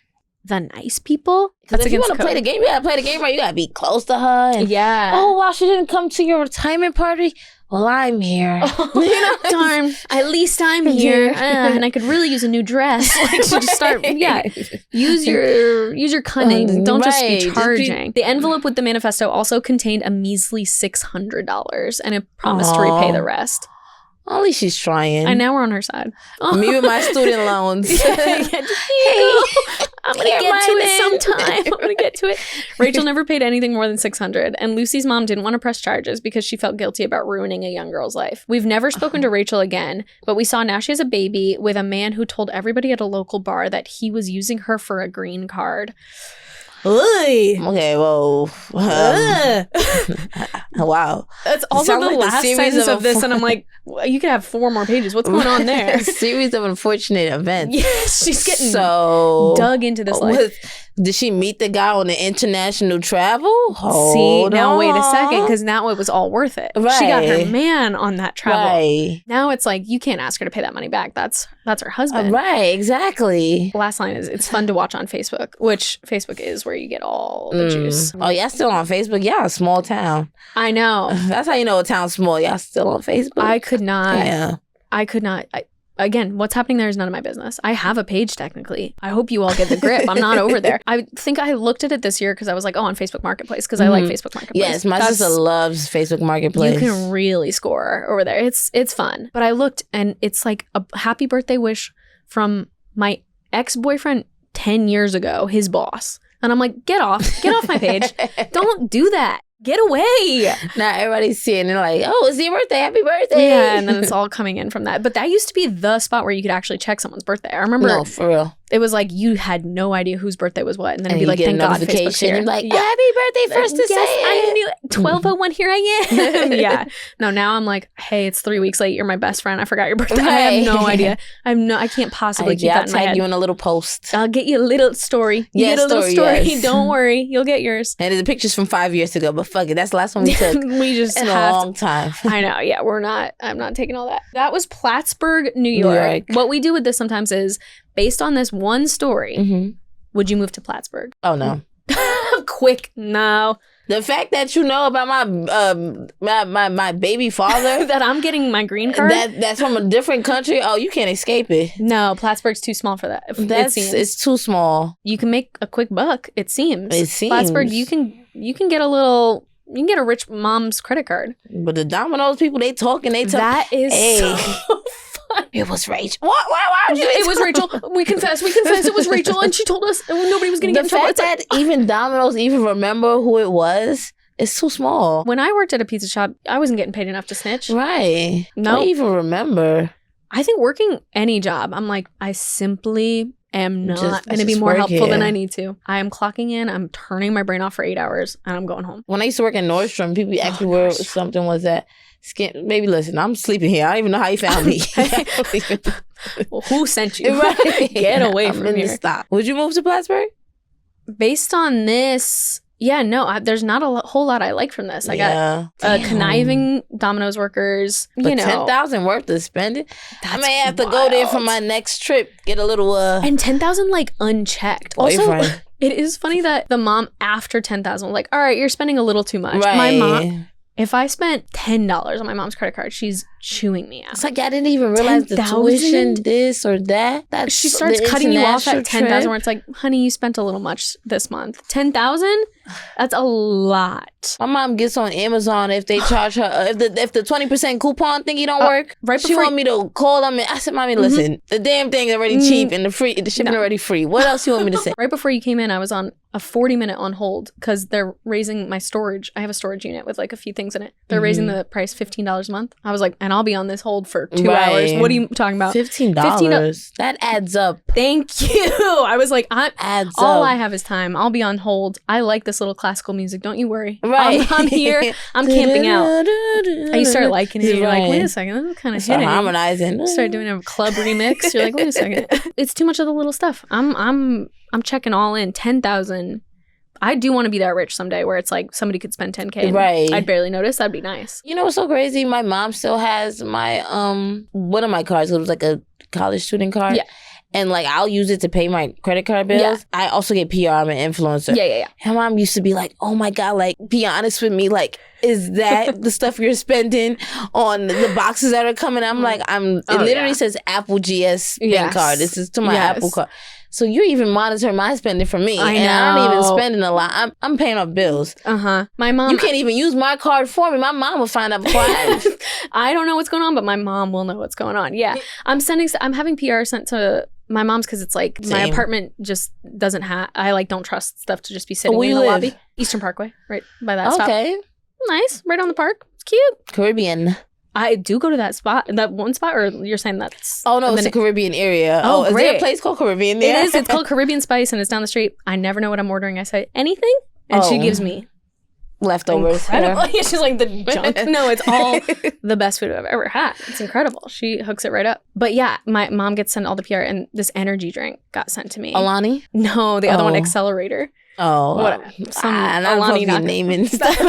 the nice people. Because if you want to play the game, you got to play the game right. You got to be close to her. And, oh, wow, she didn't come to your retirement party. Well, I'm here. Oh, darn. At least I'm here. And I could really use a new dress. Like, so just start, use your cunning. Don't just be charging. The envelope with the manifesto also contained a measly $600 and it promised to repay the rest. At least she's trying. And now we're on her side. Me with my student loans. I'm going to get to it sometime. I'm going to get to it. Rachel never paid anything more than $600. And Lucy's mom didn't want to press charges because she felt guilty about ruining a young girl's life. We've never spoken to Rachel again, but we saw now she has a baby with a man who told everybody at a local bar that he was using her for a green card. Okay, well, wow. That's also the like last sentence of this, and I'm like, you could have 4 more pages. What's going on there? A series of unfortunate events. Yes, she's getting dug into this life. Did she meet the guy on the international travel? Now wait a second, because now it was all worth it. Right. She got her man on that travel. Right. Now it's like, you can't ask her to pay that money back. That's her husband. Right, exactly. Last line is, it's fun to watch on Facebook, which Facebook is where you get all the juice. Oh, y'all still on Facebook? Yeah, a small town. I know. That's how you know a town's small. Y'all still on Facebook? I could not. Again, what's happening there is none of my business. I have a page technically. I hope you all get the grip. I'm not over there. I think I looked at it this year because I was like, on Facebook Marketplace, because I like Facebook Marketplace. Yes, my sister loves Facebook Marketplace. You can really score over there. It's fun. But I looked and it's like a happy birthday wish from my ex-boyfriend 10 years ago, his boss. And I'm like, get off my page. Don't do that. Get away. Now everybody's seeing it like, oh, it's your birthday. Happy birthday. Yeah, and then it's all coming in from that. But that used to be the spot where you could actually check someone's birthday. I remember. No, for real. It was like you had no idea whose birthday was what. And then it'd be like, thank God Facebook's here. You're like, happy birthday first to say it. I knew it. 12:01, here I am. Yeah. No, now I'm like, hey, it's 3 weeks late. You're my best friend. I forgot your birthday. Right. I have no idea. I can't possibly keep that in my head. I'll tag you in a little post. I'll get you a little story. You get a little story. Yes. Don't worry. You'll get yours. And the picture's from 5 years ago, but fuck it. That's the last one we took. We just in a long time. I know. Yeah, I'm not taking all that. That was Plattsburgh, New York. What we do with this sometimes is, based on this one story, would you move to Plattsburgh? Oh, no. Quick, no. The fact that you know about my baby father. That I'm getting my green card? That's from a different country. Oh, you can't escape it. No, Plattsburgh's too small for that. It's too small. You can make a quick buck, it seems. Plattsburgh, you can get a little... You can get a rich mom's credit card. But the Domino's people, they talk. That is so fun. It was Rachel. Why it was Rachel. We confess it was Rachel, and she told us nobody was going to get in trouble. The fact that even Domino's even remember who it was, it's too small. When I worked at a pizza shop, I wasn't getting paid enough to snitch. Right. No. I don't even remember. I think working any job, I'm like, I simply am not going to be more helpful than I need to. I am clocking in, I'm turning my brain off for 8 hours, and I'm going home. When I used to work in Nordstrom, people asked me where something was at. Maybe listen, I'm sleeping here. I don't even know how you found me. Well, who sent you? Right. Get away from here. Stop. Would you move to Plattsburgh? Based on this... Yeah, no, there's not a whole lot I like from this. I got conniving Domino's workers, but $10,000 worth to spend it. I may have to go there for my next trip. Get a little and $10,000 like unchecked. Boyfriend. Also, it is funny that the mom after $10,000 was like, all right, you're spending a little too much. Right. My mom, if I spent $10 on my mom's credit card, she's chewing me out. It's like I didn't even realize 10, the tuition, this or that. She starts cutting you off at $10,000 where it's like, honey, you spent a little much this month. $10,000? That's a lot. My mom gets on Amazon if they charge her, if the 20% coupon thingy don't work, she want me to call them. And I said, Mommy, listen, the damn thing is already cheap and the shipping already free. What else you want me to say? Right before you came in, I was on a 40-minute on hold because they're raising my storage. I have a storage unit with like a few things in it. They're raising the price $15 a month. I was like, and I'll be on this hold for 2 hours. What are you talking about? $15. That adds up. Thank you. I was like, all I have is time. I'll be on hold. I like this nice little classical music. Don't you worry. Right. I'm here. I'm camping out. And you start liking it. You're like, wait a second. This is kind of Start hitting. harmonizing. Start doing a club remix. You're like, wait a second. It's too much of the little stuff. I'm checking all in. 10,000. I do want to be that rich someday where it's like somebody could spend 10K and Right. I'd barely notice. That'd be nice. You know what's so crazy? My mom still has my one of my cards. It was like a college student card. Yeah. And like I'll use it to pay my credit card bills. Yeah. I also get PR. I'm an influencer. Yeah. And my mom used to be like, "Oh my God, like be honest with me. Like, is that the stuff you're spending on the boxes that are coming?" I'm like, It literally says Apple GS PIN card. This is to my Apple card. So you even monitor my spending for me. I know. And I don't even spending a lot. I'm paying off bills. My mom. You can't even use my card for me. My mom will find out before I I don't know what's going on, but my mom will know what's going on. Yeah. I'm having PR sent to my mom's because it's like my apartment just doesn't have, I like don't trust stuff to just be sitting in the lobby. Eastern Parkway, right by that stop. Okay. Nice. Right on the park. It's cute. Caribbean. I do go to that one spot, or you're saying that's... Oh, no, it's a Caribbean area. Oh, is great. there a place called Caribbean there? It is. It's called Caribbean Spice, and it's down the street. I never know what I'm ordering. I say, anything? And she gives me... leftovers. Incredible. She's like, the junk. No, it's all the best food I've ever had. It's incredible. She hooks it right up. But yeah, my mom gets sent all the PR, and this energy drink got sent to me. Alani? No, the other one, Accelerator. Oh, I'm Alani naming stuff.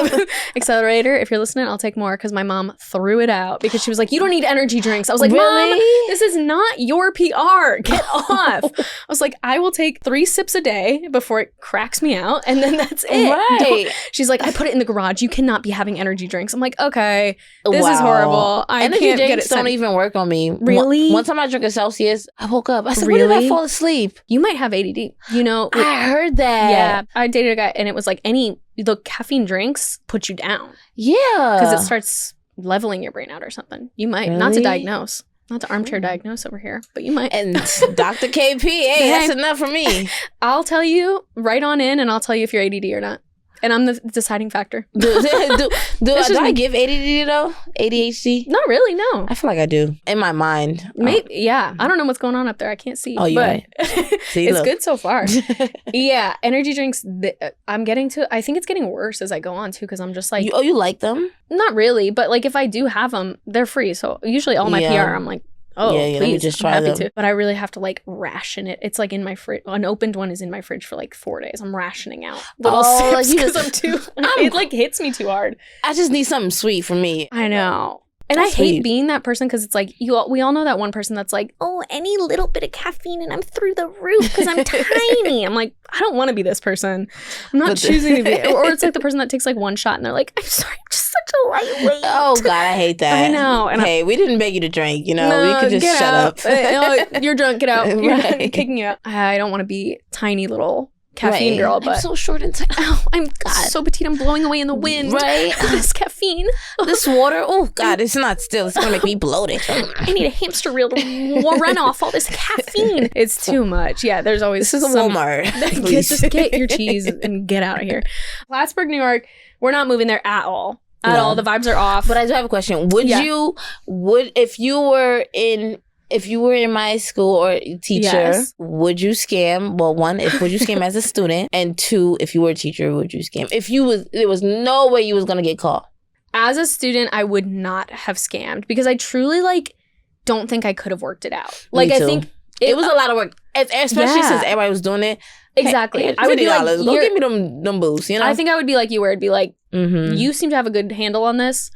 Accelerator. If you're listening, I'll take more because my mom threw it out because she was like, "You don't need energy drinks." I was like, really? "Mom, this is not your PR. Get off." I was like, "I will take 3 sips a day before it cracks me out, and then that's it." Right. She's like, "I put it in the garage. You cannot be having energy drinks." I'm like, "Okay, this is horrible. I energy can't drinks get it." don't even work on me. Really? One time I drank a Celsius, I woke up. I said, Really? "When did I fall asleep?" You might have ADD. You know, I heard that. yeah. I dated a guy, and it was like the caffeine drinks put you down. Yeah. Because it starts leveling your brain out or something. You might. Not to diagnose. Not to armchair diagnose over here, but you might. And Dr. KP, hey, that's enough for me. I'll tell you right on in, and I'll tell you if you're ADD or not. And I'm the deciding factor. Do I give ADD though? ADHD? Not really, no. I feel like I do. In my mind. Maybe, yeah. I don't know what's going on up there. I can't see. Oh, you're right. See, it's good so far. Yeah, energy drinks, I'm getting to, I think it's getting worse as I go on too, because I'm just like. You like them? Not really, but like if I do have them, they're free. So usually all my PR, I'm like, oh, please, let me just try I'm happy them. to. But I really have to like ration it. It's like in my fridge. An opened one is in my fridge for like 4 days. I'm rationing out little sips because it like hits me too hard. I just need something sweet for me. I know. And I hate being that person because it's like, we all know that one person that's like, oh, any little bit of caffeine and I'm through the roof because I'm tiny. I'm like, I don't want to be this person. I'm not choosing to be. Or it's like the person that takes like one shot and they're like, I'm sorry, I'm just such a lightweight. Oh, God, I hate that. I know. And hey, we didn't beg you to drink, you know. No, we could just shut up. No, you're drunk, get out. Right. You're kicking you out. I don't want to be tiny little caffeine girl, but I'm so short and tiny. Oh, I'm so petite. I'm blowing away in the wind. Right. This caffeine. This water. Oh, God, it's not still. It's going to make me bloated. I need a hamster wheel to run off all this caffeine. It's too much. Yeah, there's always This is a Walmart. Just get your cheese and get out of here. Plattsburgh, New York, we're not moving there at all. At all. The vibes are off. But I do have a question. If you were in my school or teacher, would you scam? Well, one, would you scam as a student? And two, if you were a teacher, would you scam? There was no way you was going to get caught. As a student, I would not have scammed because I truly don't think I could have worked it out. Like, I think it was a lot of work, especially since everybody was doing it. Exactly. Hey, I would be like, go give me them boosts, you know? I think I would be like you, where it'd be like, you seem to have a good handle on this.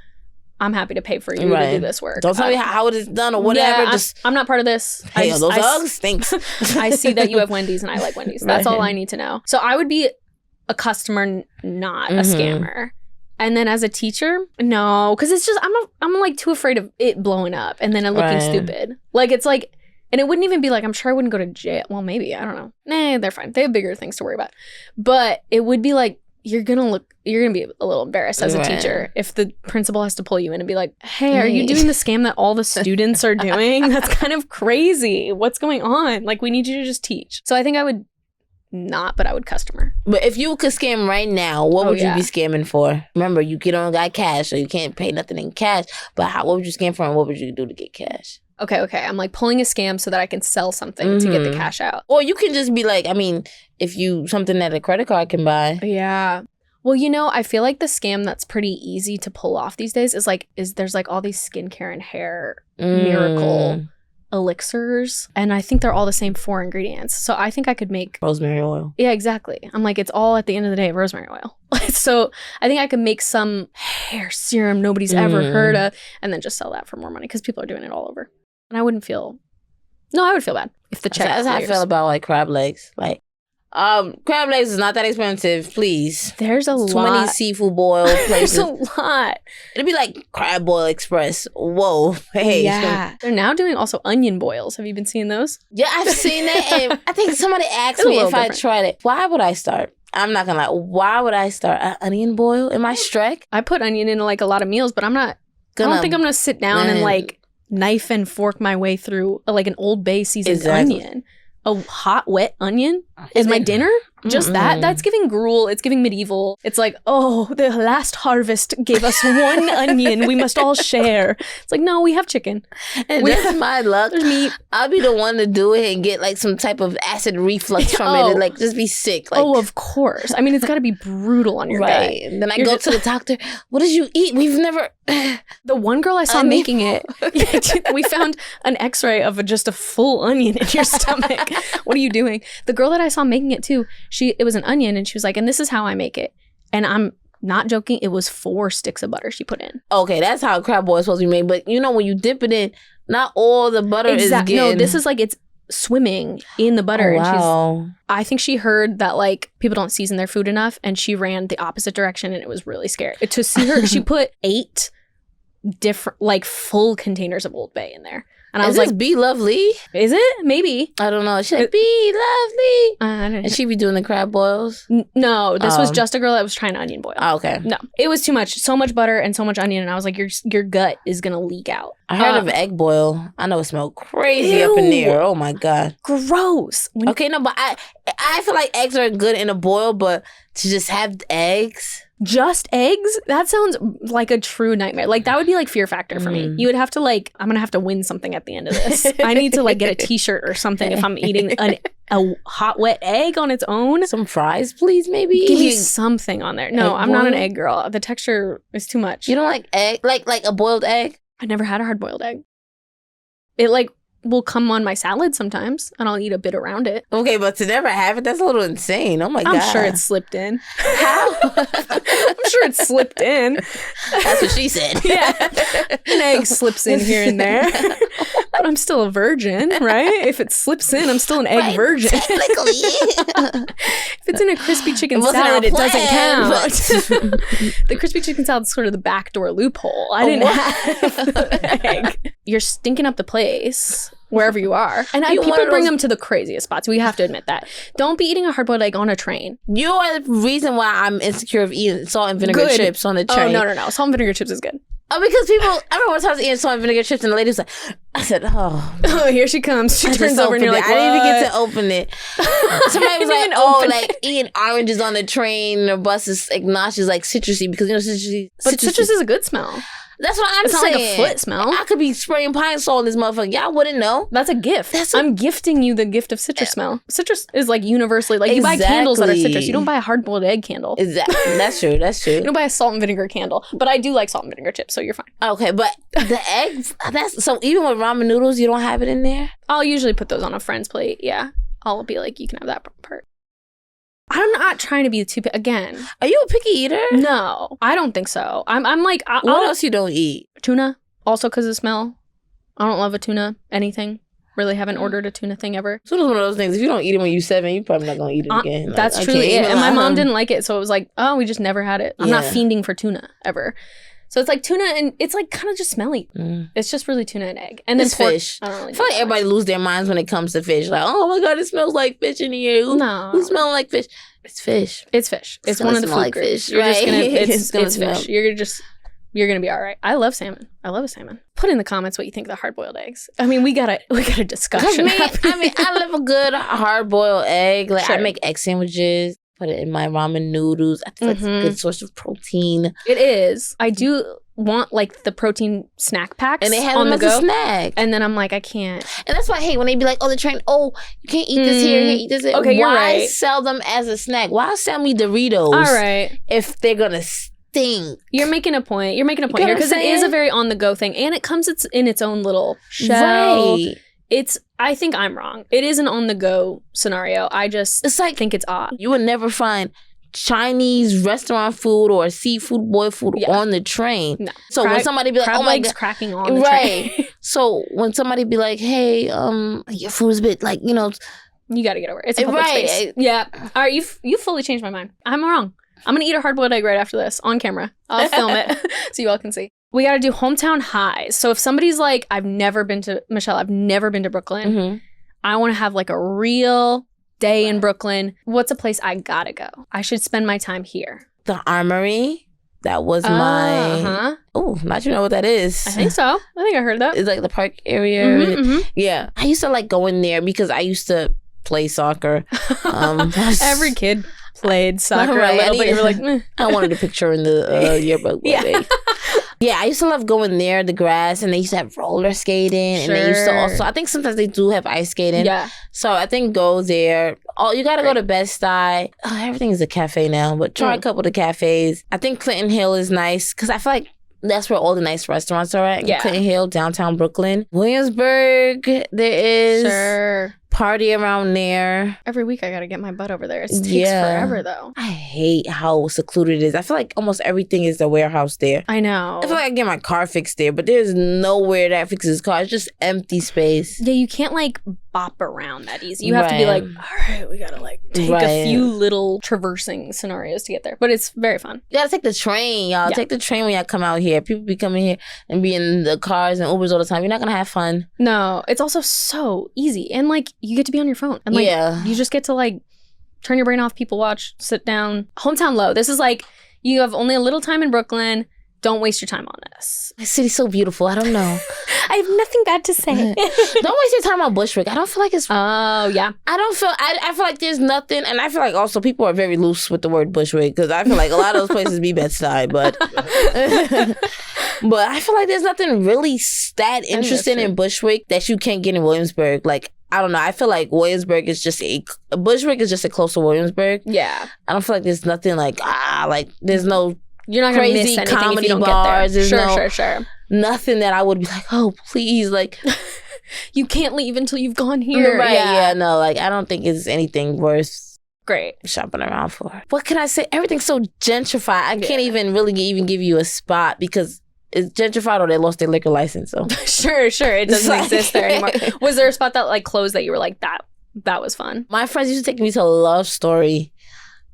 I'm happy to pay for you to do this work. Don't tell me how it is done or whatever. Yeah, I'm not part of this. Hey, those Uggs stinks. I see that you have Wendy's and I like Wendy's. That's all I need to know. So I would be a customer, not a scammer. And then as a teacher, no, because it's just I'm like too afraid of it blowing up and then it looking stupid. Like it's like, and it wouldn't even be like, I'm sure I wouldn't go to jail. Well, maybe, I don't know. Nah, they're fine. They have bigger things to worry about. But it would be like, you're gonna be a little embarrassed as a teacher if the principal has to pull you in and be like, hey, are you doing the scam that all the students are doing? That's kind of crazy. What's going on? Like, we need you to just teach. So I think I would not, but I would customer. But if you could scam right now, what would you be scamming for? Remember, you only got cash, so you can't pay nothing in cash. But what would you scam for and what would you do to get cash? okay, I'm like pulling a scam so that I can sell something to get the cash out. Or you can just be like, I mean, if you something that a credit card can buy. Yeah. Well, you know, I feel like the scam that's pretty easy to pull off these days is there's like all these skincare and hair miracle elixirs, and I think they're all the same 4 ingredients. So I think I could make rosemary oil. Yeah, exactly. I'm like, it's all at the end of the day rosemary oil. So I think I could make some hair serum nobody's ever heard of, and then just sell that for more money because people are doing it all over. And I wouldn't feel. No, I would feel bad if the check. That's how I feel about like crab legs. Like, crab legs is not that expensive, please. There's a lot. Too many seafood boil places. There's a lot. It'd be like Crab Boil Express. Whoa. Hey. Yeah. They're now doing also onion boils. Have you been seeing those? Yeah, I've seen that. And I think somebody asked me if I tried it. Why would I start? I'm not gonna lie. Why would I start an onion boil? Am I Shrek? I put onion in like a lot of meals, but I don't think I'm gonna sit down and like knife and fork my way through like an Old Bay seasoned onion. A hot, wet onion is my dinner? Just that? That's giving gruel. It's giving medieval. It's like, oh, the last harvest gave us 1 onion. We must all share. It's like, no, we have chicken. And that's my luck. There's meat. I'll be the one to do it and get like some type of acid reflux from it and like just be sick. Like, of course. I mean, it's got to be brutal on your gut. And then I go to the doctor. What did you eat? We've never... The one girl I saw making it, we found an x-ray of just a full onion in your stomach. What are you doing? The girl that I saw making it too, it was an onion and she was like, and this is how I make it. And I'm not joking, it was 4 sticks of butter she put in. Okay, that's how a crab boil is supposed to be made. But you know, when you dip it in, not all the butter is getting... No, this is like it's swimming in the butter. And I think she heard that like people don't season their food enough and she ran the opposite direction and it was really scary. To see her, she put 8 different like full containers of Old Bay in there. And I was like, Be Lovely? Is it? Maybe. I don't know. She's like, Be Lovely. And she be doing the crab boils? No, this was just a girl that was trying to onion boil. Oh, okay. No, it was too much. So much butter and so much onion. And I was like, your gut is going to leak out. I heard of egg boil. I know it smelled crazy up in there. Oh my God. Gross. Okay, no, but I feel like eggs are good in a boil, but to just have eggs... Just eggs? That sounds like a true nightmare. Like that would be like Fear Factor for me. You would have to like, I'm gonna have to win something at the end of this. I need to like get a t-shirt or something if I'm eating a hot wet egg on its own. Some fries, please, maybe. Give me something on there. No, I'm not an egg girl. The texture is too much. You don't like egg? Like a boiled egg? I never had a hard boiled egg. It like will come on my salad sometimes and I'll eat a bit around it. Okay, but to never have it, that's a little insane. Oh my God. I'm sure it slipped in. How? I'm sure it slipped in. That's what she said. Yeah. An egg slips in here and there. But I'm still a virgin, right? If it slips in, I'm still an egg virgin. Technically. If it's in a crispy chicken salad, it doesn't count. The crispy chicken salad is sort of the backdoor loophole. I didn't have the egg. You're stinking up the place. Wherever you are. And people bring them to the craziest spots. We have to admit that. Don't be eating a hard-boiled egg on a train. You are the reason why I'm insecure of eating salt and vinegar chips on the train. Oh, no. Salt and vinegar chips is good. Oh, because people, I remember one time I was eating salt and vinegar chips and the lady was like, I said, oh, here she comes. She turns over and you're like, I didn't even get to open it. Somebody was like, oh, like eating oranges on the train or bus is like nauseous, like citrusy, because you know citrusy. But citrus is a good smell. That's what I'm saying. It's not like a foot smell. I could be spraying pine salt in this motherfucker. Y'all wouldn't know. That's a gift. I'm gifting you the gift of citrus smell. Citrus is like universally, like you buy candles that are citrus. You don't buy a hard-boiled egg candle. Exactly. That's true. That's true. You don't buy a salt and vinegar candle. But I do like salt and vinegar chips, so you're fine. Okay, but the eggs, so even with ramen noodles, you don't have it in there? I'll usually put those on a friend's plate, yeah. I'll be like, you can have that part. I'm not trying to be too again. Are you a picky eater? No, I don't think so. I'm like, what else you don't eat? Tuna, also because of smell. I don't love a tuna anything. Really haven't ordered a tuna thing ever. So it's one of those things. If you don't eat it when you're 7, you're probably not gonna eat it again. Like, that's truly it. And my mom didn't like it, so it was like, oh, we just never had it. I'm not fiending for tuna ever. So it's like tuna and it's like kind of just smelly. It's just really tuna and egg. And then fish. I feel like everybody lose their minds when it comes to fish. Like, oh my God, it smells like fish in here. Who's smelling like fish? It's fish. It's fish. It's one of the food like fish. You're just gonna, it's fish. You're gonna be all right. I love salmon. I love a salmon. Put in the comments what you think of the hard-boiled eggs. I mean, we got a discussion. I love a good hard-boiled egg. Like I make egg sandwiches. Put it in my ramen noodles. I think that's a good source of protein. It is. I do want like the protein snack packs And they have on them the as go. a snack. And then I'm like, I can't. And that's why I hate when they be like, oh, the train, oh, you can't eat this here, you can't eat this here. Okay, you're Why right. sell them as a snack? Why sell me Doritos? All right. If they're going to stink. You're making a point. You're making a point You know here what I'm because it is a saying? very on the go thing, and it comes in its own little shell. Right. I think I'm wrong. It is an on the go scenario. I just It's like, think it's odd. you would never find Chinese restaurant food or seafood boy food Yeah. on the train. No. So when somebody be like, crab oh my legs God. cracking on the Right. train. So when somebody be like, hey, your food is a bit like, you know. You got to get over it. It's a public Right. space. Yeah. All right. You fully changed my mind. I'm wrong. I'm going to eat a hard-boiled egg right after this on camera. I'll film it so you all can see. We got to do hometown highs. So if somebody's like, Michelle, I've never been to Brooklyn. Mm-hmm. I want to have like a real day in Brooklyn. What's a place I got to go? I should spend my time here. The Armory. That was my. Uh-huh. Oh, not you know what that is. I think so. I think I heard that. It's like the park area. Mhm, mhm. Yeah. I used to like going there because I used to play soccer. Every kid played soccer Right, a little, I but you were like, needed- I wanted a picture in the yearbook. Yeah. Yeah, I used to love going there, the grass, and they used to have roller skating. And they used to Sure. also, I think sometimes they do have ice skating. yeah. So I think go there. Oh, you got to go to Bed-Stuy. Oh, everything is a cafe now, but try a couple of the cafes. I think Clinton Hill is nice because I feel like that's where all the nice restaurants are at. Yeah. Clinton Hill, downtown Brooklyn. Williamsburg, there is. Sure. Party around there. Every week I got to get my butt over there. It takes Yeah. forever though. I hate how secluded it is. I feel like almost everything is the warehouse there. I know. I feel like I get my car fixed there, but there's nowhere that fixes car. It's just empty space. Yeah, you can't like bop around that easy. You have to be like, Right. all right, we got to like take a Right. few little traversing scenarios to get there. But it's very fun. You gotta take the train, y'all. Yeah. Take the train when y'all come out here. People be coming here and be in the cars and Ubers all the time. You're not gonna have fun. No, it's also so easy. And like you get to be on your phone. And like Yeah. you just get to like turn your brain off, people watch, sit down. Hometown low. This is like you have only a little time in Brooklyn. Don't waste your time on this. My city's so beautiful. I don't know. I have nothing bad to say. Don't waste your time on Bushwick. I don't feel like it's. Oh, yeah. I feel like there's nothing, and I feel like also people are very loose with the word Bushwick because I feel like a lot of those places be Bed-Stuy, but but I feel like there's nothing really that interesting in Bushwick that you can't get in Williamsburg. Like I don't know. I feel like Bushwick is just a closer Williamsburg. Yeah. I don't feel like there's nothing like there's no You're not going to miss crazy anything if comedy you don't bars. get there. There's Sure. nothing that I would be like, oh please, like You can't leave until you've gone here. right? Yeah, no, like I don't think it's anything worth Great. shopping around for. What can I say? Everything's so gentrified. I can't even really even give you a spot because it's gentrified or they lost their liquor license. So Sure. It doesn't like- exist there anymore. Was there a spot that like closed that you were like, that was fun? my friends used to take me to a Love Story,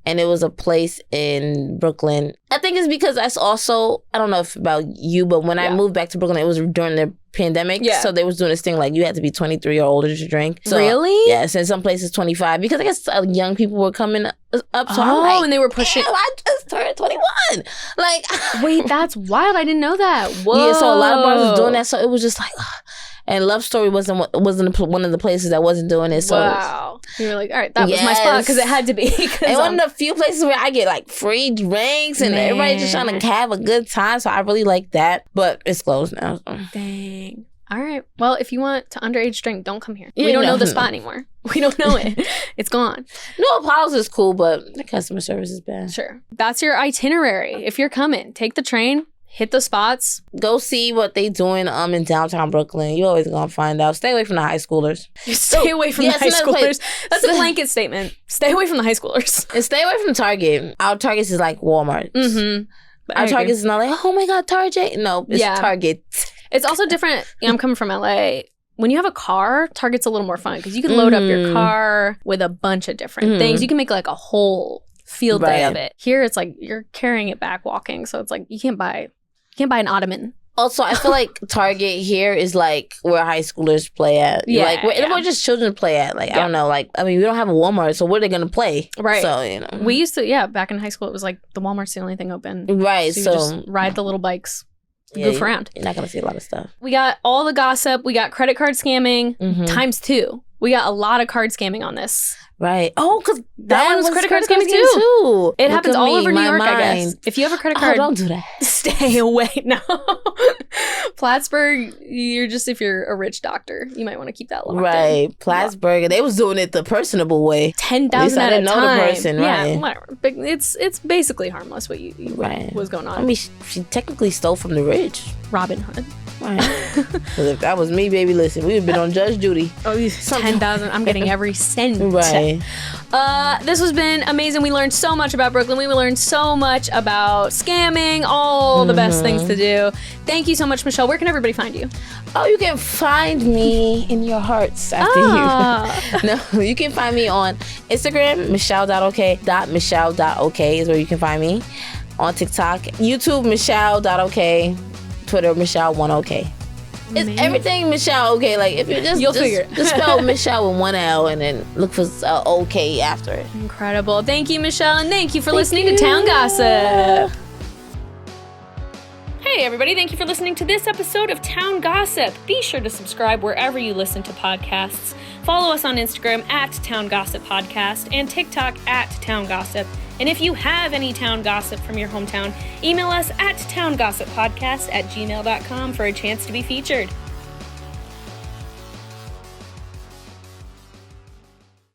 and it was a place in Brooklyn. I think it's because that's also, I don't know if about you, but when I moved back to Brooklyn, it was during the pandemic. Yeah. So they was doing this thing like you had to be 23 or older to drink. So, Really? Yes, in some places 25 because I guess young people were coming up. So I'm Oh, like, and they were pushing. damn, I just turned 21. Like, Wait, that's wild. I didn't know that. Whoa. yeah. So a lot of bars was doing that. So it was just like, and Love Story wasn't one of the places that wasn't doing it. So. Wow. You were like, all right, that was my spot because it had to be. And one of the few places where I get like free drinks and everybody just trying to have a good time. So I really like that. But it's closed now. So. Dang. All right. Well, if you want to underage drink, don't come here. Yeah, We don't no, know the no. spot anymore. We don't know it. It's gone. No, Apollo's is cool, but the customer service is bad. Sure. That's your itinerary. If you're coming, take the train, hit the spots. Go see what they doing in downtown Brooklyn. You always gonna find out. Stay away from the high schoolers. Stay away from yeah, the high it's another schoolers. That's a blanket statement. Stay away from the high schoolers. And stay away from Target. Our Targets is like Walmart. Mm-hmm. Our Target is not like, oh my God, Target. No, it's Target. It's also different. I'm coming from LA. When you have a car, Target's a little more fun because you can load up your car with a bunch of different things. You can make like a whole field day of it. Here, it's like you're carrying it back walking. So it's like you can't buy an ottoman. Also, I feel like Target here is like where high schoolers play at. Yeah, like where just children play at. Like I don't know. Like I mean, we don't have a Walmart, so where are they gonna play? Right. So you know, We used to, back in high school, it was like the Walmart's the only thing open. right. So you So, just ride the little bikes, yeah, goof around. You're not gonna see a lot of stuff. We got all the gossip. We got credit card scamming Mhm. times 2. We got a lot of card scamming on this. Right. Oh, because that one was credit card scamming too. It happens all over New York, I guess. If you have a credit card, don't do that. Stay away. No. Plattsburgh, if you're a rich doctor, you might want to keep that locked in. Right. Plattsburgh, they was doing it the personable way. 10,000 at a time. Know the person, right? Yeah, whatever. It's basically harmless what you was going on. I mean, she technically stole from the rich. Robin Hood. Right. Because if that was me, baby, listen, we'd have been on Judge Judy. Oh, 10,000. I'm getting every cent. Right. This has been amazing. We learned so much about Brooklyn. We learned so much about scamming, all the best things to do. Thank you so much, Michele. Where can everybody find you? Oh, you can find me in your hearts after you. No, you can find me on Instagram, michelle.ok is where you can find me. On TikTok, YouTube, michelle.ok. Twitter, Michelle1OK. It's everything Michelle OK. Like if you you'll figure it. Just spell Michelle with one L and then look for OK after it. Incredible. Thank you, Michele, and thank you for listening to Town Gossip. Hey everybody, thank you for listening to this episode of Town Gossip. Be sure to subscribe wherever you listen to podcasts. Follow us on Instagram at Town Gossip Podcast and TikTok at Town Gossip. And if you have any town gossip from your hometown, email us at towngossippodcast@gmail.com for a chance to be featured.